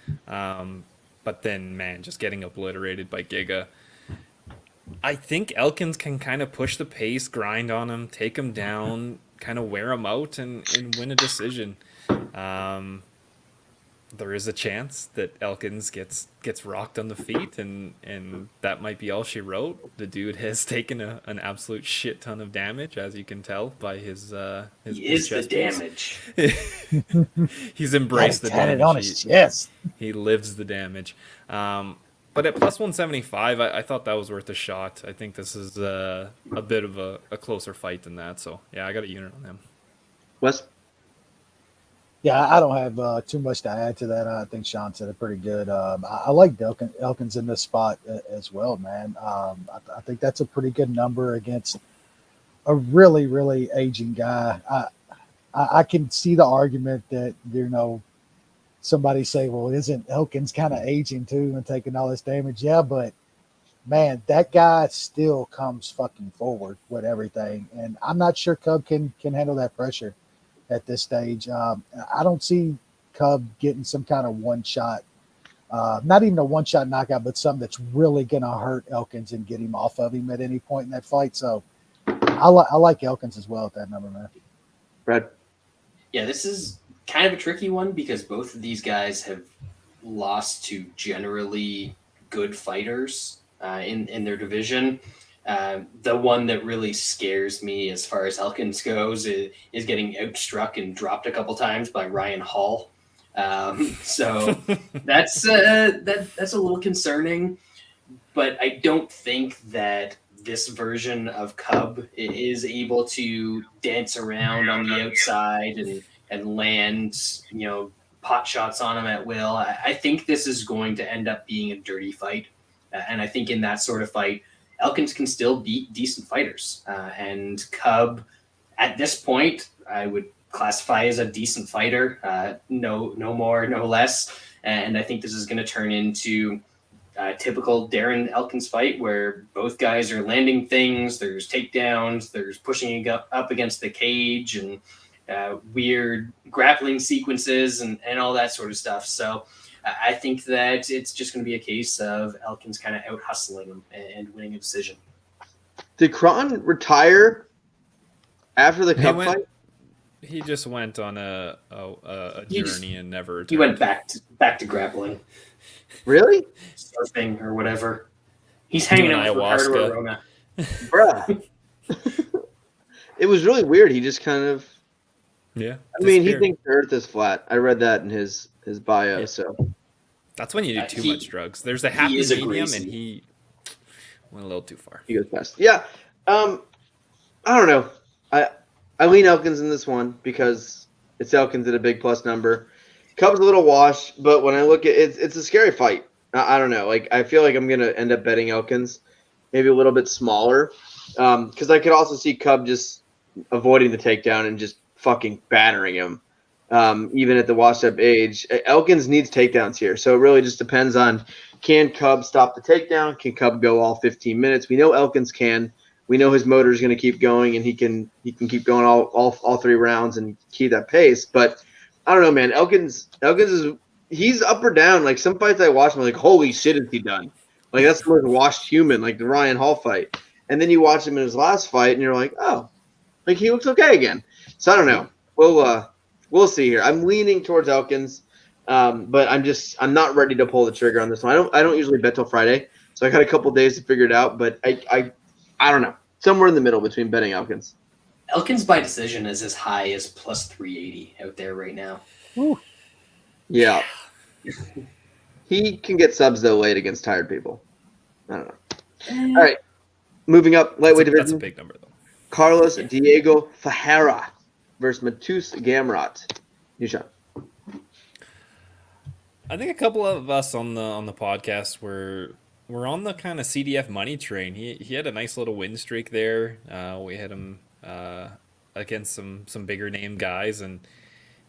But then, man, just getting obliterated by Giga. I think Elkins can kind of push the pace, grind on him, take him down, kind of wear him out, and win a decision. There is a chance that Elkins gets rocked on the feet, and that might be all she wrote. The dude has taken an absolute shit ton of damage, as you can tell by his he is the damage. He's embraced the damage. On his chest. He lives the damage. But at plus 175, I thought that was worth a shot. I think this is a bit of a closer fight than that. So, yeah, I got a unit on him. Wes? Yeah, I don't have too much to add to that. I think Sean said it pretty good. I like Elkins in this spot as well, man. I think that's a pretty good number against a really, really aging guy. I can see the argument that, somebody say, well, isn't Elkins kind of aging too and taking all this damage? Yeah, but man, that guy still comes fucking forward with everything. And I'm not sure Cub can handle that pressure at this stage. I don't see Cub getting some kind of one-shot, not even a one-shot knockout, but something that's really going to hurt Elkins and get him off of him at any point in that fight. So I like Elkins as well at that number, man. Brad? Yeah, this is kind of a tricky one because both of these guys have lost to generally good fighters in their division. The one that really scares me as far as Elkins goes is getting outstruck and dropped a couple times by Ryan Hall. So that's a little concerning, but I don't think that this version of Cub is able to dance around on the outside and land, pot shots on him at will. I think this is going to end up being a dirty fight. And I think in that sort of fight, Elkins can still beat decent fighters. And Cub, at this point, I would classify as a decent fighter. No more, no less. And I think this is going to turn into a typical Darren Elkins fight where both guys are landing things. There's takedowns. There's pushing up against the cage and weird grappling sequences and all that sort of stuff. So I think that it's just going to be a case of Elkins kind of out hustling him and winning a decision. Did Cron retire after the Cup fight? He just went on a journey and never returned. He went back to grappling. Really? Surfing or whatever. He's hanging out with Ricardo Arona. Bruh. It was really weird. He just kind of... Yeah. I mean, he thinks the earth is flat. I read that in his bio, yeah. So... That's when you do too much drugs. There's a happy medium, and he went a little too far. He goes fast. Yeah. I don't know. I lean Elkins in this one because it's Elkins at a big plus number. Cub's a little wash, but when I look at it, it's a scary fight. I don't know. Like, I feel like I'm going to end up betting Elkins maybe a little bit smaller because I could also see Cub just avoiding the takedown and just fucking battering him, even at the washed-up age. Elkins needs takedowns here, so it really just depends on can Cub stop the takedown? Can Cub go all 15 minutes? We know Elkins can. We know his motor is going to keep going, and he can keep going all 3 rounds and keep that pace. But I don't know, man. Elkins he's up or down. Like some fights I watch, I'm like, holy shit, is he done? Like that's the most washed human, like the Ryan Hall fight. And then you watch him in his last fight, and you're like, oh, like he looks okay again. So I don't know. We'll see here. I'm leaning towards Elkins, but I'm not ready to pull the trigger on this one. I don't usually bet till Friday, so I got a couple days to figure it out. But I don't know. Somewhere in the middle between betting Elkins. Elkins by decision is as high as plus 380 out there right now. Ooh. Yeah. He can get subs, though, late against tired people. I don't know. All right. Moving up, lightweight division. That's a big number, though. Carlos Diego Ferreira versus Matus Gamrot. Nishan. I think a couple of us on the podcast were on the kind of CDF money train. He had a nice little win streak there. We had him against some bigger name guys, and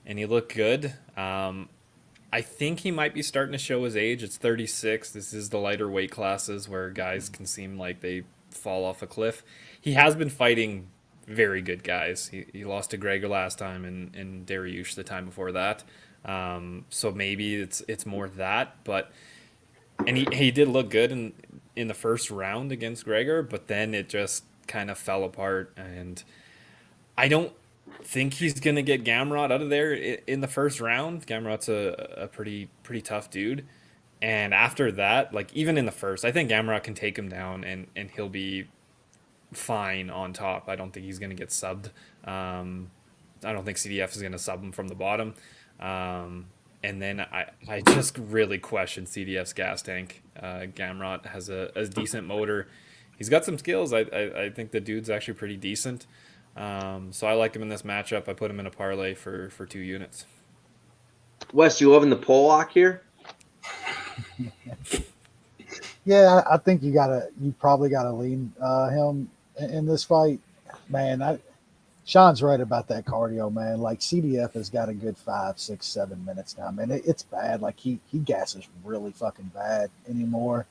he looked good. I think he might be starting to show his age. It's 36. This is the lighter weight classes where guys can seem like they fall off a cliff. He has been fighting very good guys. He lost to Gregor last time and Dariush the time before that. So maybe it's more that, and he did look good in the first round against Gregor, but then it just kind of fell apart, and I don't think he's gonna get Gamrot out of there in the first round. Gamrot's a pretty tough dude, and after that, like even in the first, I think Gamrot can take him down and he'll be fine on top. I don't think he's gonna get subbed. I don't think CDF is gonna sub him from the bottom. And then I just really question CDF's gas tank. Gamrot has a decent motor. He's got some skills. I think the dude's actually pretty decent. So I like him in this matchup. I put him in a parlay for 2 units. Wes, you loving the pole lock here? Yeah, I think you probably gotta lean him in this fight, man. Sean's right about that cardio, man. Like CDF has got a good 5, 6, 7 minutes now, man. It's bad. Like he gasses really fucking bad anymore.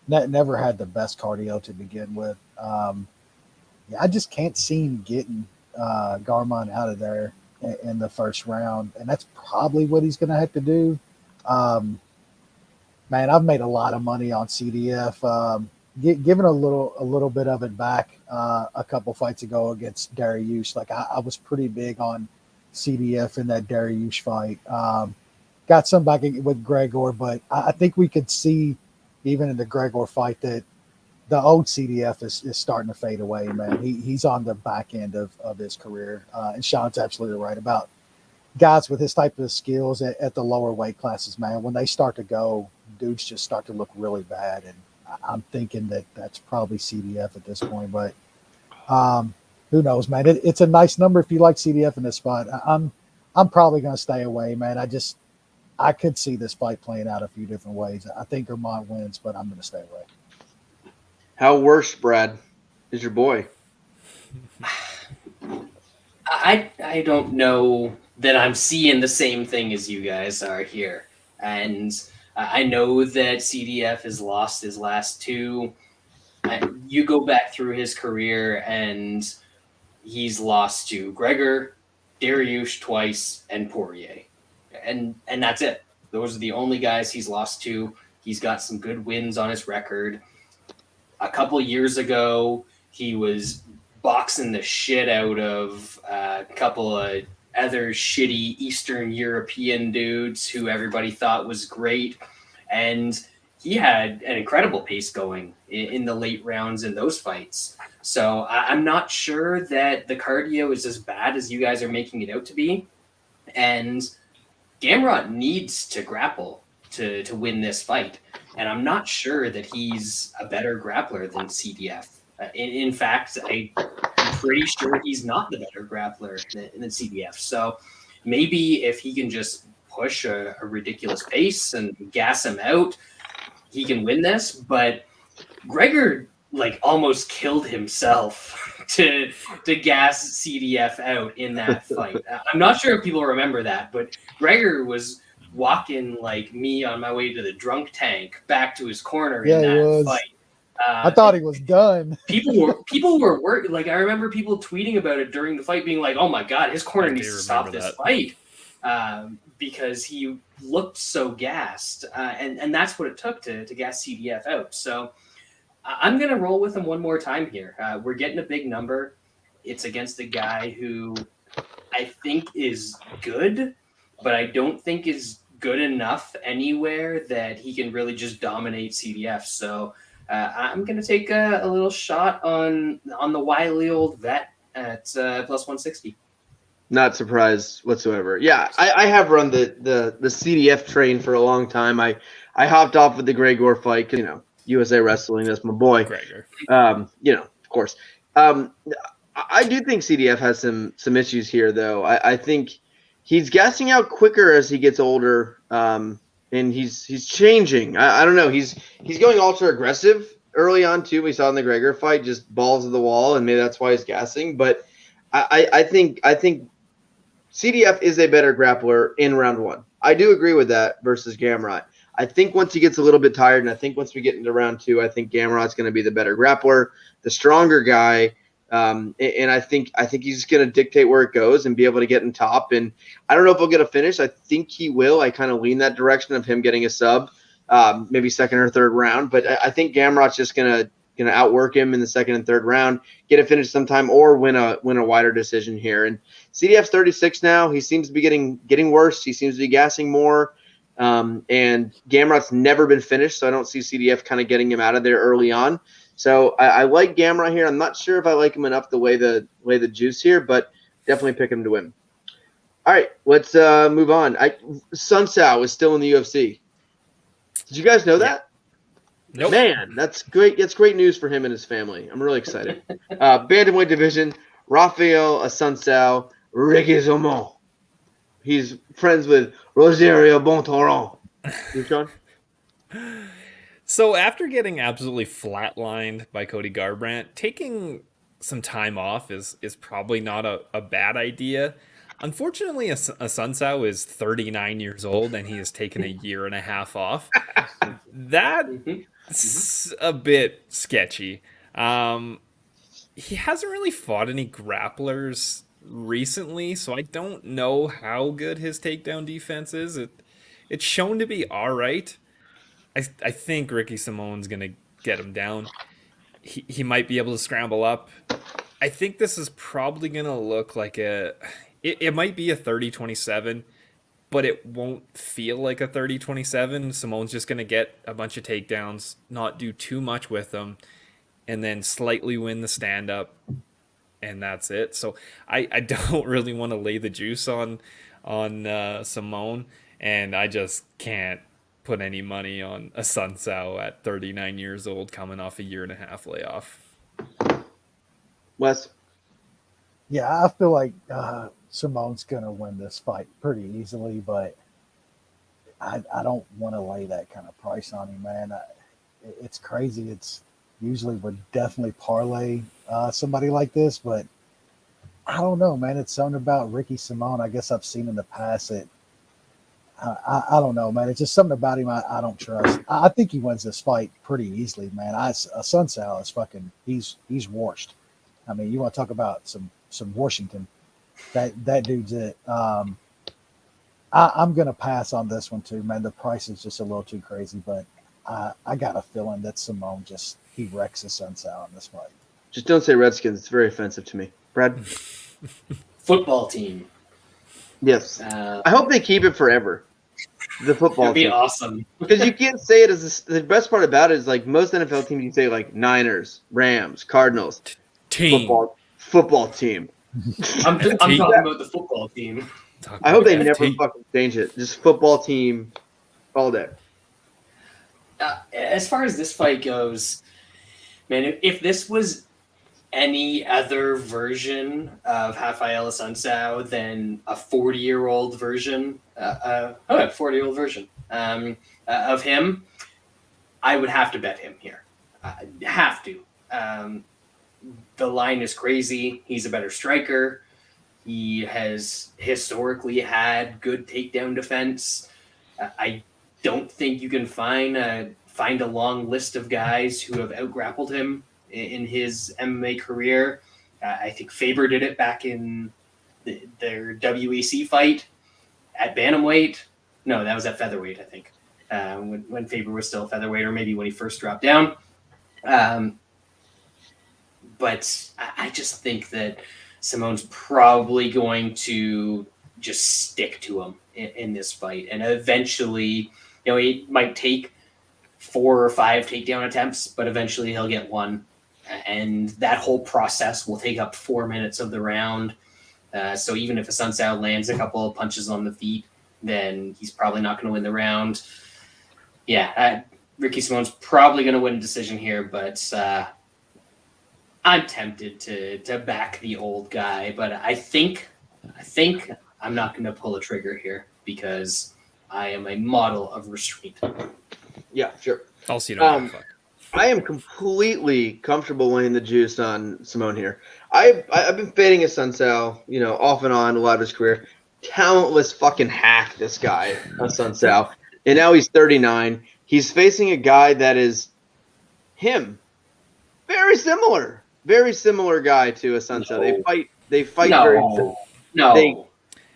Never had the best cardio to begin with. I just can't see him getting Garmon out of there in the first round, and that's probably what he's going to have to do. Man, I've made a lot of money on CDF. Giving a little bit of it back a couple fights ago against Dariush. Like I was pretty big on CDF in that Dariush fight. Got some back with Gregor, but I think we could see even in the Gregor fight that the old CDF is starting to fade away, man. He's on the back end of his career. And Sean's absolutely right about guys with his type of skills at the lower weight classes, man. When they start to go, dudes just start to look really bad. And I'm thinking that's probably CDF at this point, but who knows, man? It's a nice number if you like CDF in this spot. I'm probably going to stay away, man. I could see this fight playing out a few different ways. I think Vermont wins, but I'm going to stay away. How worse, Brad, is your boy? I don't know that I'm seeing the same thing as you guys are here. And I know that CDF has lost his last 2. You go back through his career, and he's lost to Gregor, Dariush twice, and Poirier. And that's it. Those are the only guys he's lost to. He's got some good wins on his record. A couple years ago, he was boxing the shit out of a couple of other shitty Eastern European dudes who everybody thought was great. And he had an incredible pace going in the late rounds in those fights. So I'm not sure that the cardio is as bad as you guys are making it out to be. And Gamrot needs to grapple to win this fight. And I'm not sure that he's a better grappler than CDF. In fact, I'm pretty sure he's not the better grappler than CDF. So maybe if he can just push a ridiculous pace and gas him out, he can win this. But Gregor almost killed himself to gas CDF out in that fight. I'm not sure if people remember that, but Gregor was walking like me on my way to the drunk tank back to his corner in that fight. I thought he was done. People were worried. I remember people tweeting about it during the fight, being like, "Oh my god, his corner needs to stop this fight," because he looked so gassed, and that's what it took to gas CDF out. So I'm gonna roll with him one more time here. We're getting a big number. It's against a guy who I think is good, but I don't think is good enough anywhere that he can really just dominate CDF. So I'm going to take a little shot on the wily old vet at plus 160. Not surprised whatsoever. Yeah, I have run the CDF train for a long time. I hopped off with the Gregor fight because, USA Wrestling, that's my boy. Gregor. Of course. I do think CDF has some issues here, though. I think he's gassing out quicker as he gets older, and he's changing. I don't know. He's going ultra aggressive early on too. We saw in the Gregor fight, just balls to the wall, and maybe that's why he's gassing. But I think CDF is a better grappler in round one. I do agree with that versus Gamrot. I think once he gets a little bit tired, and I think once we get into round two, I think Gamrot's going to be the better grappler, the stronger guy, and I think he's just going to dictate where it goes and be able to get in top. And I don't know if he'll get a finish. I think he will. I kind of lean that direction of him getting a sub, maybe second or third round. But I think Gamrot's just going to outwork him in the second and third round, get a finish sometime, or win a wider decision here. And CDF's 36 now. He seems to be getting worse. He seems to be gassing more. And Gamrot's never been finished, so I don't see CDF kind of getting him out of there early on. So I like Gamrot here. I'm not sure if I like him enough to weigh the juice here, but definitely pick him to win. All right, let's move on. Assunção is still in the UFC. Did you guys know that? Nope. Man, that's great. That's great news for him and his family. I'm really excited. Bantamweight division, Rafael Assunção, Ricky Simón. He's friends with Rosario Bontoron. You, Sean? So after getting absolutely flatlined by Cody Garbrandt, taking some time off is probably not a bad idea. Unfortunately, Assunção is 39 years old and he has taken a year and a half off. That's a bit sketchy. He hasn't really fought any grapplers recently, so I don't know how good his takedown defense is. It's shown to be all right. I think Ricky Simón's going to get him down. He might be able to scramble up. I think this is probably going to look like it might be a 30-27, but it won't feel like a 30-27. Simón's just going to get a bunch of takedowns, not do too much with them, and then slightly win the stand-up, and that's it. So I don't really want to lay the juice on Simón, and I just can't put any money on Assunção at 39 years old coming off a year and a half layoff. Wes? Yeah, I feel like Simón's going to win this fight pretty easily, but I don't want to lay that kind of price on him, man. It's crazy. It's usually would definitely parlay somebody like this, but I don't know, man. It's something about Ricky Simón I guess I've seen in the past that I don't know, man. It's just something about him I don't trust. I think he wins this fight pretty easily, man. Assunção is fucking he's washed. I mean, you want to talk about some Washington. That dude's it. I'm gonna pass on this one too, man. The price is just a little too crazy, but I got a feeling that Simón he wrecks Assunção in this fight. Just don't say Redskins. It's very offensive to me. Brad? Football team. Yes. I hope they keep it forever. The football It'd be team. awesome. Because you can't say it as the best part about it is like most NFL teams you say like Niners, Rams, Cardinals, football team. I'm talking about the football team. I hope they never fucking change it. Just football team all day. As far as this fight goes, man, if this was any other version of Rafael Assunção than a 40-year-old version, 40-year-old version of him, I would have to bet him here. Have to. The line is crazy. He's a better striker. He has historically had good takedown defense. I don't think you can find a long list of guys who have outgrappled him in his MMA career. I think Faber did it back in their WEC fight at bantamweight. No, that was at featherweight, I think, when Faber was still featherweight, or maybe when he first dropped down. But I just think that Simón's probably going to just stick to him in this fight. And eventually, he might take 4 or 5 takedown attempts, but eventually he'll get one. and that whole process will take up 4 minutes of the round. So even if Assunção lands a couple of punches on the feet, then he's probably not going to win the round. Yeah, Ricky Simón's probably going to win a decision here, but I'm tempted to back the old guy. But I think I'm not going to pull a trigger here because I am a model of restraint. Yeah, sure. Also, you don't give a fuck. I am completely comfortable laying the juice on Simón here. I've been fading Assunção, off and on a lot of his career. Talentless fucking hack, this guy, Assunção. And now he's 39. He's facing a guy that is him. Very similar guy to Assunção. No. They fight No. very No.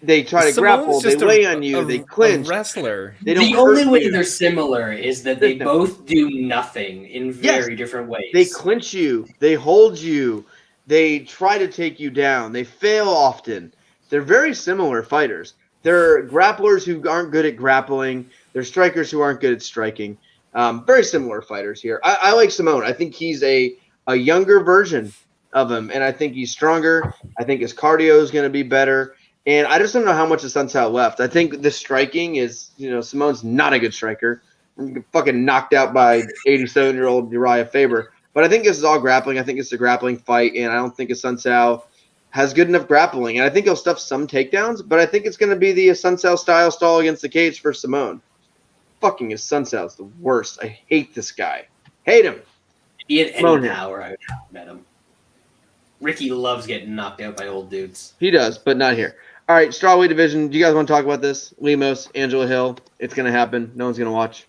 They try to grapple, they lay on you, they clinch. A wrestler. The only way they're similar is that they both do nothing in very different ways. They clinch you, they hold you, they try to take you down, they fail often. They're very similar fighters. They're grapplers who aren't good at grappling. They're strikers who aren't good at striking. Very similar fighters here. I like Simón. I think he's a younger version of him, and I think he's stronger. I think his cardio is going to be better. And I just don't know how much Assunção left. I think the striking is, Simón's not a good striker. Fucking knocked out by 87-year-old Uriah Faber. But I think this is all grappling. I think it's a grappling fight, and I don't think Assunção has good enough grappling. And I think he'll stuff some takedowns, but I think it's going to be the Assunção style stall against the cage for Simón. Fucking Assunção's the worst. I hate this guy. Hate him. If he had any power, I would have met him. Ricky loves getting knocked out by old dudes. He does, but not here. All right, strawweight division. Do you guys want to talk about this? Lemos, Angela Hill. It's going to happen. No one's going to watch.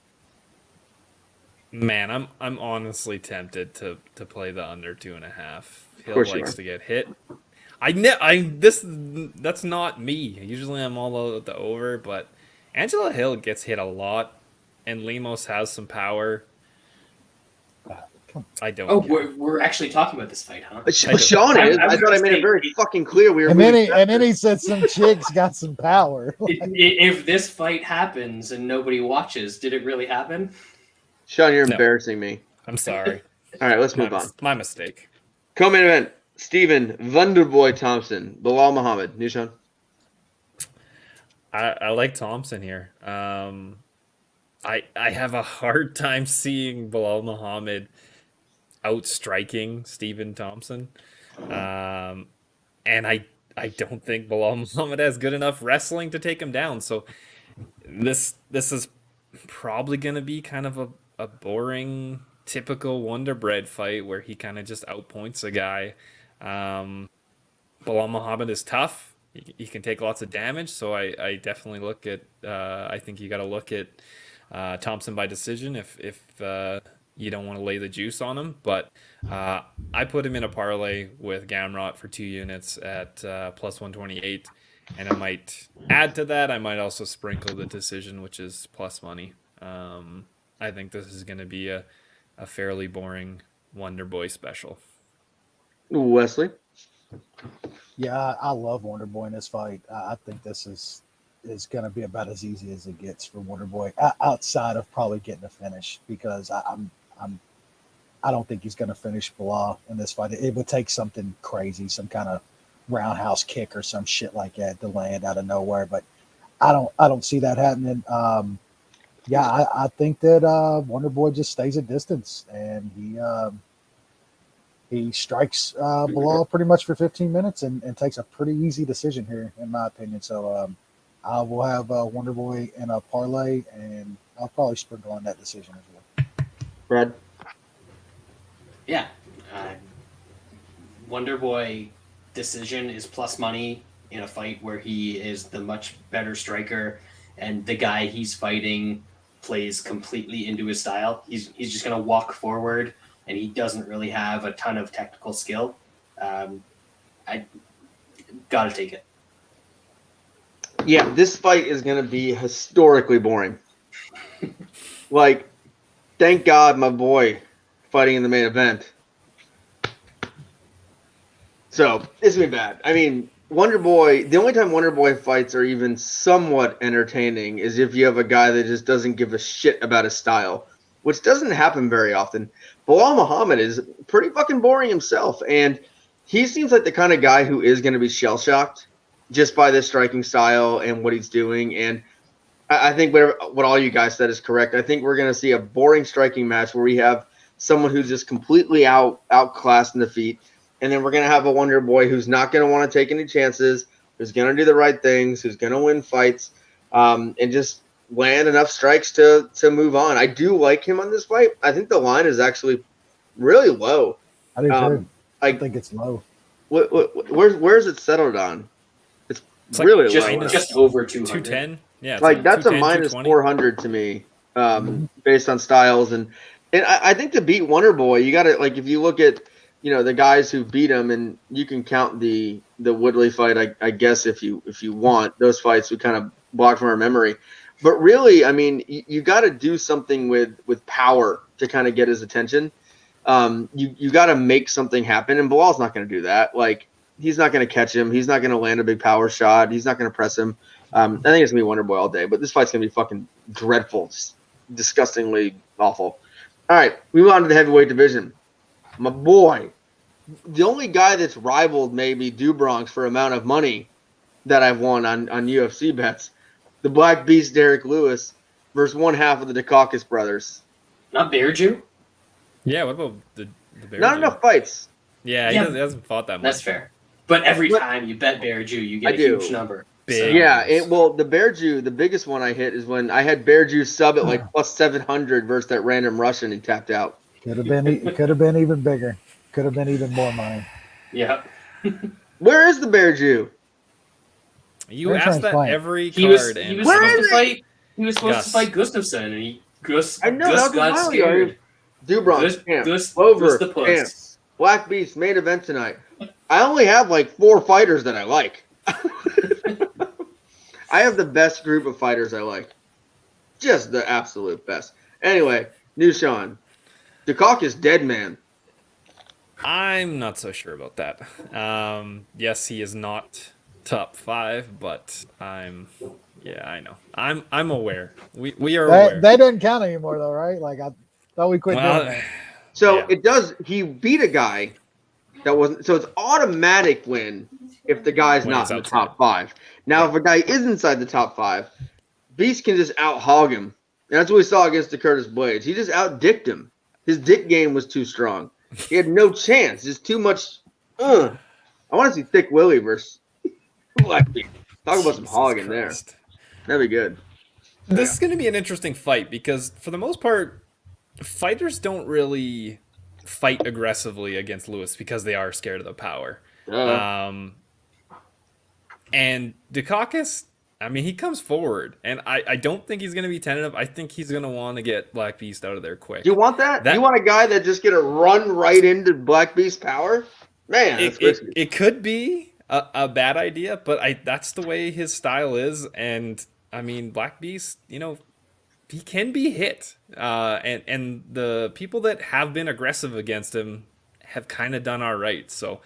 Man, I'm honestly tempted to play the under 2.5. Hill likes to get hit. That's not me. Usually I'm all about the over, but Angela Hill gets hit a lot, and Lemos has some power. I don't. Oh, we're actually talking about this fight, huh? Sean is. I thought I made it very fucking clear we were. And then he said some chicks got some power. If this fight happens and nobody watches, did it really happen? Sean, you're embarrassing me. I'm sorry. All right, let's move on. My mistake. Co-main event: Stephen Wonderboy Thompson, Bilal Muhammad. New Sean. I like Thompson here. I have a hard time seeing Bilal Muhammad outstriking Stephen Thompson. And I don't think Bilal Muhammad has good enough wrestling to take him down. So this is probably going to be kind of a boring, typical Wonder Bread fight where he kind of just outpoints a guy. Bilal Muhammad is tough. He can take lots of damage. So I definitely look at, I think you got to look at Thompson by decision if you don't want to lay the juice on him, but I put him in a parlay with Gamrot for 2 units at plus 128, and I might add to that. I might also sprinkle the decision, which is plus money. I think this is going to be a fairly boring Wonder Boy special. Wesley? Yeah, I love Wonder Boy in this fight. I think this is going to be about as easy as it gets for Wonder Boy, outside of probably getting a finish, because I don't think he's going to finish Bilal in this fight. It would take something crazy, some kind of roundhouse kick or some shit like that to land out of nowhere. But I don't see that happening. I think that Wonder Boy just stays at distance, and he strikes Bilal pretty much for 15 minutes and takes a pretty easy decision here, in my opinion. So I will have Wonder Boy in a parlay, and I'll probably sprinkle on that decision as well. Brad? Yeah. Wonder Boy decision is plus money in a fight where he is the much better striker, and the guy he's fighting plays completely into his style. He's just going to walk forward, and he doesn't really have a ton of technical skill. I got to take it. Yeah, this fight is going to be historically boring. Like, thank God my boy fighting in the main event. So, it's going to be bad. I mean, Wonder Boy, the only time Wonder Boy fights are even somewhat entertaining is if you have a guy that just doesn't give a shit about his style, which doesn't happen very often. Bilal Muhammad is pretty fucking boring himself, and he seems like the kind of guy who is going to be shell-shocked just by this striking style and what he's doing. And I think what all you guys said is correct. I think we're going to see a boring striking match where we have someone who's just completely outclassed in the feet, and then we're going to have a Wonder Boy who's not going to want to take any chances, who's going to do the right things, who's going to win fights, and just land enough strikes to move on. I do like him on this fight. I think the line is actually really low. I do too. I think it's low. Where's it settled on? It's really low. Just over 200. 210. Yeah, like that's a minus 400 to me, based on styles, and I think to beat Wonder Boy, you got to, like, if you look at the guys who beat him, and you can count the Woodley fight, I guess if you want. Those fights we kind of blocked from our memory. But really, I mean, you got to do something with power to kind of get his attention. You got to make something happen, and Bilal's not going to do that. Like, he's not going to catch him. He's not going to land a big power shot. He's not going to press him. I think it's going to be Wonder Boy all day. But this fight's going to be fucking dreadful, just disgustingly awful. All right, we move on to the heavyweight division. My boy, the only guy that's rivaled maybe Do Bronx for amount of money that I've won on UFC bets, the Black Beast Derek Lewis versus one half of the Daukaus brothers. Not Bear Jew? Yeah, what about the Bear Not Jew? enough fights. Yeah, he hasn't fought that much. That's fair. But every time you bet Bear Jew, you get a huge number. Big. Yeah, the Bear Jew, the biggest one I hit is when I had Bear Jew sub at like plus 700 versus that random Russian he tapped out. Could have been even bigger. Could have been even more money. Yeah. Where is the Bear Jew? You asked that every card. He was supposed to fight Gustafsson, and Gus got scared. Do Bronx, Over, champs. Black Beast, main event tonight. I only have like 4 fighters that I like. I have the best group of fighters I like. Just the absolute best. Anyway, new Sean. Daukaus dead man. I'm not so sure about that. Yes, he is not top 5, but I know. I'm aware. We are aware. That doesn't count anymore though, right? Like, I thought we quit doing that. So it does. He beat a guy that wasn't. So it's automatic win if the guy's not in the top 5. Now, if a guy is inside the top 5, Beast can just out hog him. And that's what we saw against the Curtis Blades. He just out dicked him. His dick game was too strong. He had no chance. Just too much. I want to see Thick Willie versus Black Beast. Talk about some hogging there. That'd be good. This is going to be an interesting fight because, for the most part, fighters don't really fight aggressively against Lewis because they are scared of the power. And Daukaus, I mean, he comes forward, and I don't think he's going to be tentative. I think he's going to want to get Black Beast out of there quick. Do you want that? You want a guy that just going to run right into Black Beast power? Man, it could be a bad idea, but that's the way his style is. And, I mean, Black Beast, he can be hit. And the people that have been aggressive against him have kind of done all right. So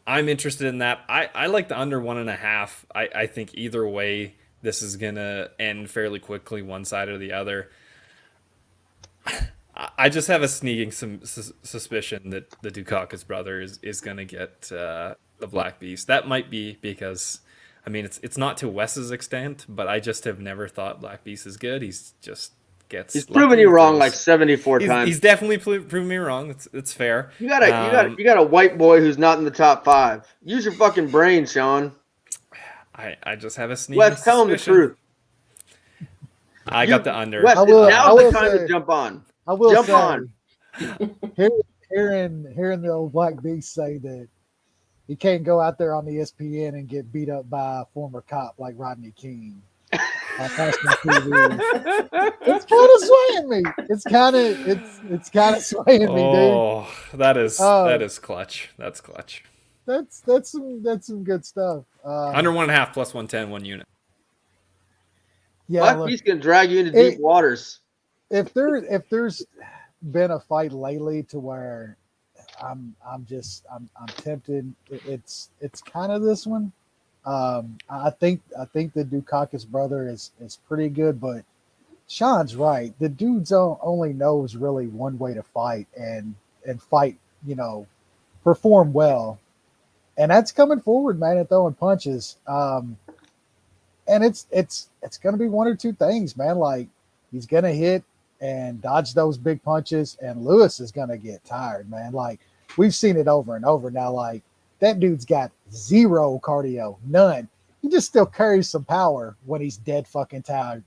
I'm interested in that. I like the under 1.5. I think either way, this is going to end fairly quickly, one side or the other. I just have a sneaking suspicion that the Daukaus brother is going to get the Black Beast. That might be because, I mean, it's not to Wes's extent, but I just have never thought Black Beast is good. He's proven you wrong like 74 times. He's definitely proven me wrong. It's fair. You got a white boy who's not in the top 5. Use your fucking brain, Sean. I just have a sneaky Wes, tell him the truth. I got the under. Wes, now's the time to jump on. I will jump on. Hearing the old Black Beast say that he can't go out there on the ESPN and get beat up by a former cop like Rodney King. It's kind of swaying me. It's kind of swaying me, dude. Oh, that is clutch. That's clutch. That's some good stuff. Under 1.5 plus 110, 1 unit. Yeah, Black Beast can drag you into deep waters. If there's been a fight lately to where I'm tempted, it's kind of this one. I think the Daukaus brother is pretty good, but Sean's right. The dude's only knows really one way to fight and fight, perform well. And that's coming forward, man, and throwing punches. And it's going to be one or two things, man. Like, he's going to hit and dodge those big punches, and Lewis is going to get tired, man. Like, we've seen it over and over now. Like, that dude's got zero cardio, none. He just still carries some power when he's dead fucking tired.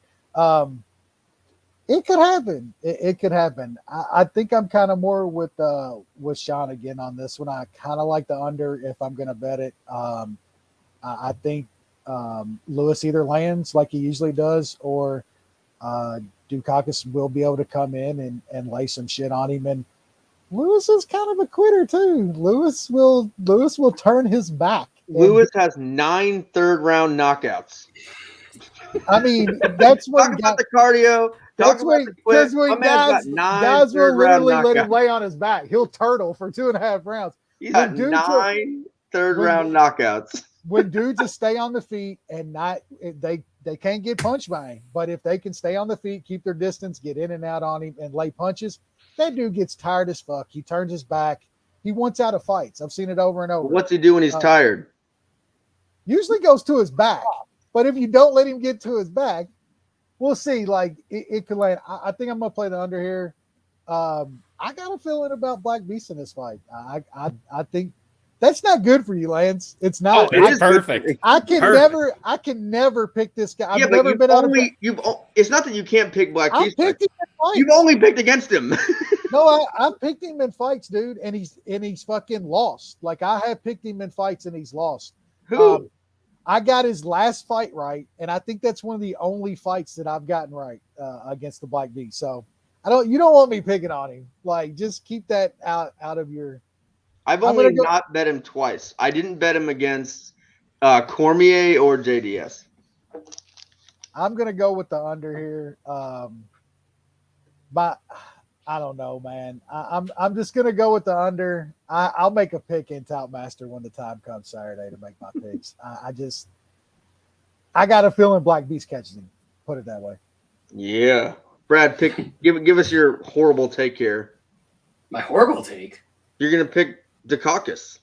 It could happen. It could happen. I think I'm kind of more with Sean again on this one. I kind of like the under if I'm going to bet it. I think Lewis either lands like he usually does, or Daukaus will be able to come in and lay some shit on him. And Lewis is kind of a quitter too. Lewis will turn his back. Lewis has 9 third-round knockouts. I mean, that's when talk about the cardio. That's when guys will literally let him lay on his back. He'll turtle for 2.5 rounds. He's got 9 third-round knockouts. When dudes just stay on the feet and they can't get punched by him, but if they can stay on the feet, keep their distance, get in and out on him, and lay punches, that dude gets tired as fuck. He turns his back. He wants out of fights. I've seen it over and over. What's he do when he's tired? Usually goes to his back, but if you don't let him get to his back, we'll see. Like, it could land. I think I'm gonna play the under here. I got a feeling about Black Beast in this fight. I think that's not good for you, Lance. It's not. Oh, it's perfect. I can never pick this guy. I've never been it's not that you can't pick Black Beast. You've only picked against him. No, I picked him in fights, dude, and he's fucking lost. Like, I have picked him in fights and he's lost. Who? I got his last fight right, and I think that's one of the only fights that I've gotten right against the Black Beast. So you don't want me picking on him. Like, just keep that out of your. I've only not bet him twice. I didn't bet him against Cormier or JDS. I'm gonna go with the under here. But I don't know, man. I'm just gonna go with the under. I'll make a pick in Toutmaster when the time comes Saturday to make my picks. I got a feeling Black Beast catches him. Put it that way. Yeah, Brad, give us your horrible take here. My horrible take. You're gonna pick Daukaus.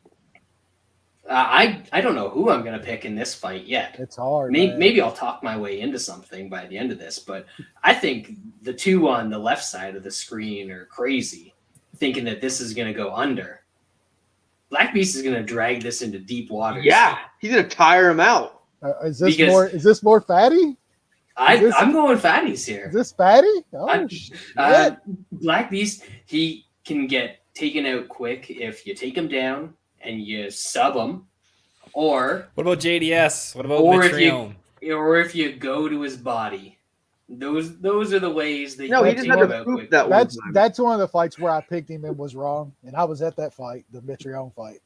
I don't know who I'm going to pick in this fight yet. It's hard. Maybe I'll talk my way into something by the end of this, but I think the two on the left side of the screen are crazy, thinking that this is going to go under. Black Beast is going to drag this into deep waters. Yeah, he's going to tire him out. Is this more fatty? I'm going fatties here. Is this fatty? Oh, Black Beast, he can get taken out quick if you take him down and you sub him, or what about JDS? What about Mitrione? If you go to his body, those are the ways that he didn't have to prove that. That's one of the fights where I picked him and was wrong, and I was at that fight, the Mitrione fight.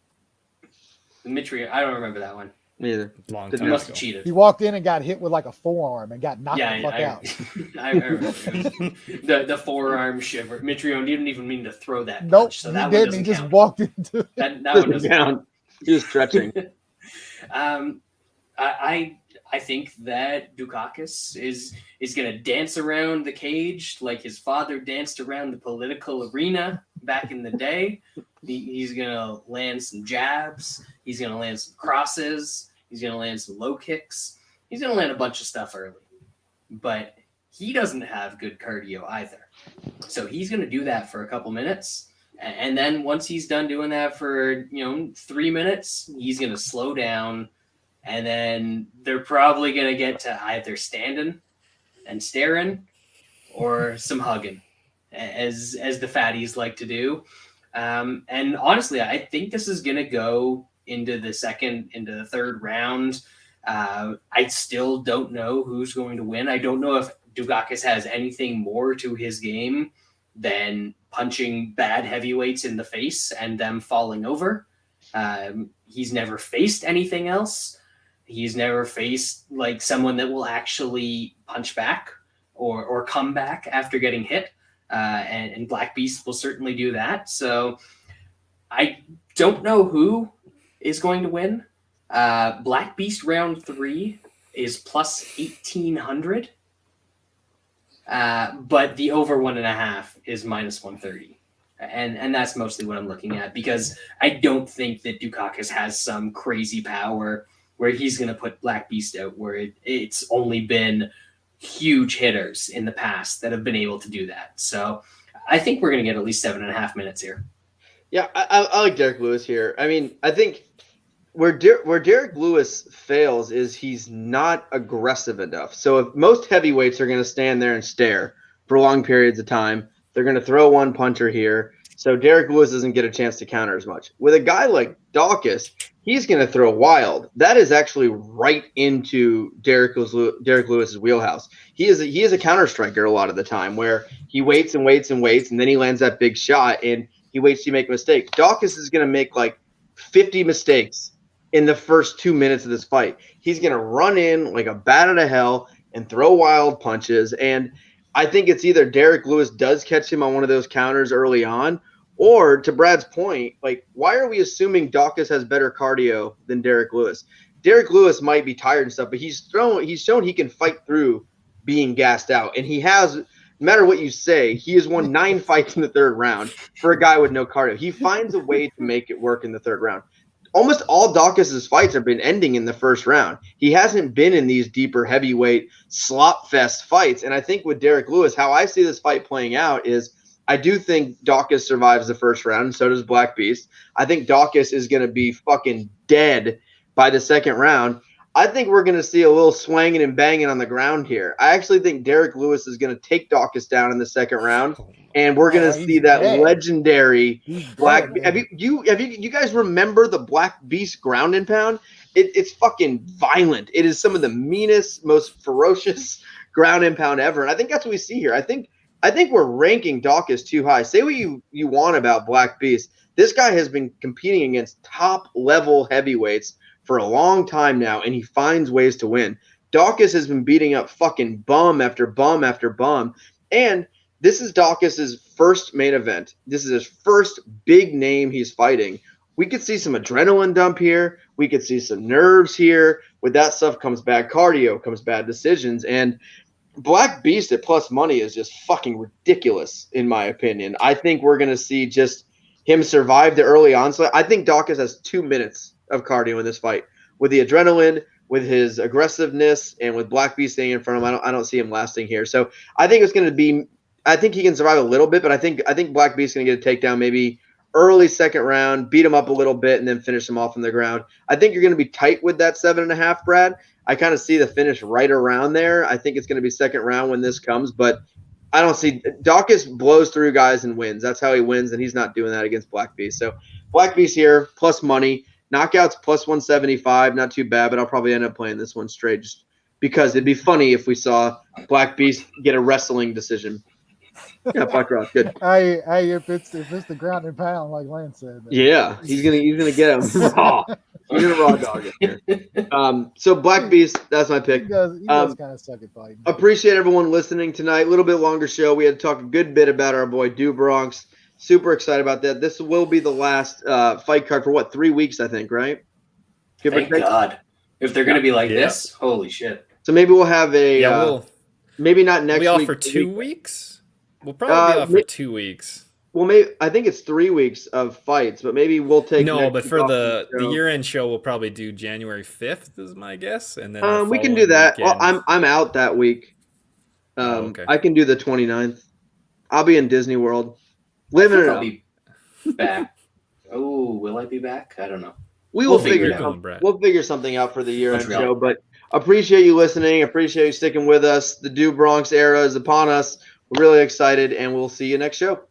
The Mitrione, I don't remember that one. Me either. Long time. He must have cheated. He walked in and got hit with like a forearm and got knocked the fuck out. I remember the forearm shiver. Mitrione didn't even mean to throw that punch. Nope, so that he didn't. He just walked into it. That one doesn't count. He was stretching. I think that Daukaus is going to dance around the cage like his father danced around the political arena back in the day. He's going to land some jabs. He's going to land some crosses. He's going to land some low kicks. He's going to land a bunch of stuff early. But he doesn't have good cardio either. So he's going to do that for a couple minutes. And then once he's done doing that for, 3 minutes, he's going to slow down. And then they're probably going to get to either standing and staring or some hugging, as the fatties like to do. And honestly, I think this is going to go into the third round. I still don't know who's going to win. I don't know if Daukaus has anything more to his game than punching bad heavyweights in the face and them falling over. He's never faced anything else. He's never faced like someone that will actually punch back or come back after getting hit. And Black Beast will certainly do that. So I don't know who is going to win. Black Beast round 3 is plus 1,800. But the over 1.5 is -130. And that's mostly what I'm looking at, because I don't think that Daukaus has some crazy power where he's going to put Black Beast out, where it's only been huge hitters in the past that have been able to do that. So I think we're going to get at least 7.5 minutes here. Yeah, I like Derek Lewis here. I mean, I think where Derek Lewis fails is he's not aggressive enough. So if most heavyweights are going to stand there and stare for long periods of time, they're going to throw one puncher here. So Derek Lewis doesn't get a chance to counter as much. With a guy like Daukaus, he's going to throw wild. That is actually right into Derek Lewis's wheelhouse. He is a counter striker a lot of the time, where he waits and waits and waits, and then he lands that big shot, and he waits to make a mistake. Daukaus is going to make like 50 mistakes in the first 2 minutes of this fight. He's going to run in like a bat out of hell and throw wild punches. And I think it's either Derek Lewis does catch him on one of those counters early on, or to Brad's point, like, why are we assuming Daukaus has better cardio than Derek Lewis? Derek Lewis might be tired and stuff, but he's shown he can fight through being gassed out. And he has, no matter what you say, he has won 9 fights in the third round for a guy with no cardio. He finds a way to make it work in the third round. Almost all Daukaus' fights have been ending in the first round. He hasn't been in these deeper heavyweight slop fest fights. And I think with Derek Lewis, how I see this fight playing out is I do think Daukaus survives the first round, and so does Black Beast. I think Daukaus is going to be fucking dead by the second round. I think we're going to see a little swinging and banging on the ground here. I actually think Derek Lewis is going to take Daukaus down in the second round, and we're going to see that legendary Black. Have you guys remember the Black Beast ground and pound? It's fucking violent. It is some of the meanest, most ferocious ground and pound ever, and I think that's what we see here. I think we're ranking Daukaus too high. Say what you want about Black Beast. This guy has been competing against top-level heavyweights for a long time now, and he finds ways to win. Daukaus has been beating up fucking bum after bum after bum, and this is Daukaus' first main event. This is his first big name he's fighting. We could see some adrenaline dump here. We could see some nerves here. With that stuff comes bad cardio, comes bad decisions, and Black Beast at plus money is just fucking ridiculous, in my opinion. I think we're going to see just him survive the early onslaught. I think Daukaus has 2 minutes of cardio in this fight. With the adrenaline, with his aggressiveness, and with Black Beast staying in front of him, I don't see him lasting here. So I think it's going to be – I think he can survive a little bit, but I think Black Beast is going to get a takedown maybe early second round, beat him up a little bit, and then finish him off on the ground. I think you're going to be tight with that 7.5, Brad. I kind of see the finish right around there. I think it's going to be second round when this comes, but I don't see – Daukaus blows through guys and wins. That's how he wins, and he's not doing that against Black Beast. So Black Beast here, plus money. Knockouts plus 175, not too bad, but I'll probably end up playing this one straight just because it'd be funny if we saw Black Beast get a wrestling decision. Yeah, Black Rock, good. Hey, if it's the ground and pound, like Lance said. Yeah, he's gonna get him raw. He's gonna raw dog it here. So Black Beast, that's my pick. He does kind of suck at fighting. Appreciate everyone listening tonight. A little bit longer show. We had to talk a good bit about our boy Do Bronx. Super excited about that. This will be the last fight card for 3 weeks, I think, right? Thank God. If they're going to be like this, holy shit. So maybe we'll have maybe not next week. We'll be off for 2 weeks? We'll probably be off for 2 weeks. Well, maybe I think it's 3 weeks of fights, but maybe we'll take. No, but for the year-end show, we'll probably do January 5th, is my guess, and then we can do that. Well, I'm out that week. Okay. I can do the 29th. I'll be in Disney World. Living it up. I'll be back. Oh, will I be back? I don't know. We'll figure something out for the year-end show, but appreciate you listening. Appreciate you sticking with us. The Do Bronx era is upon us. We're really excited, and we'll see you next show.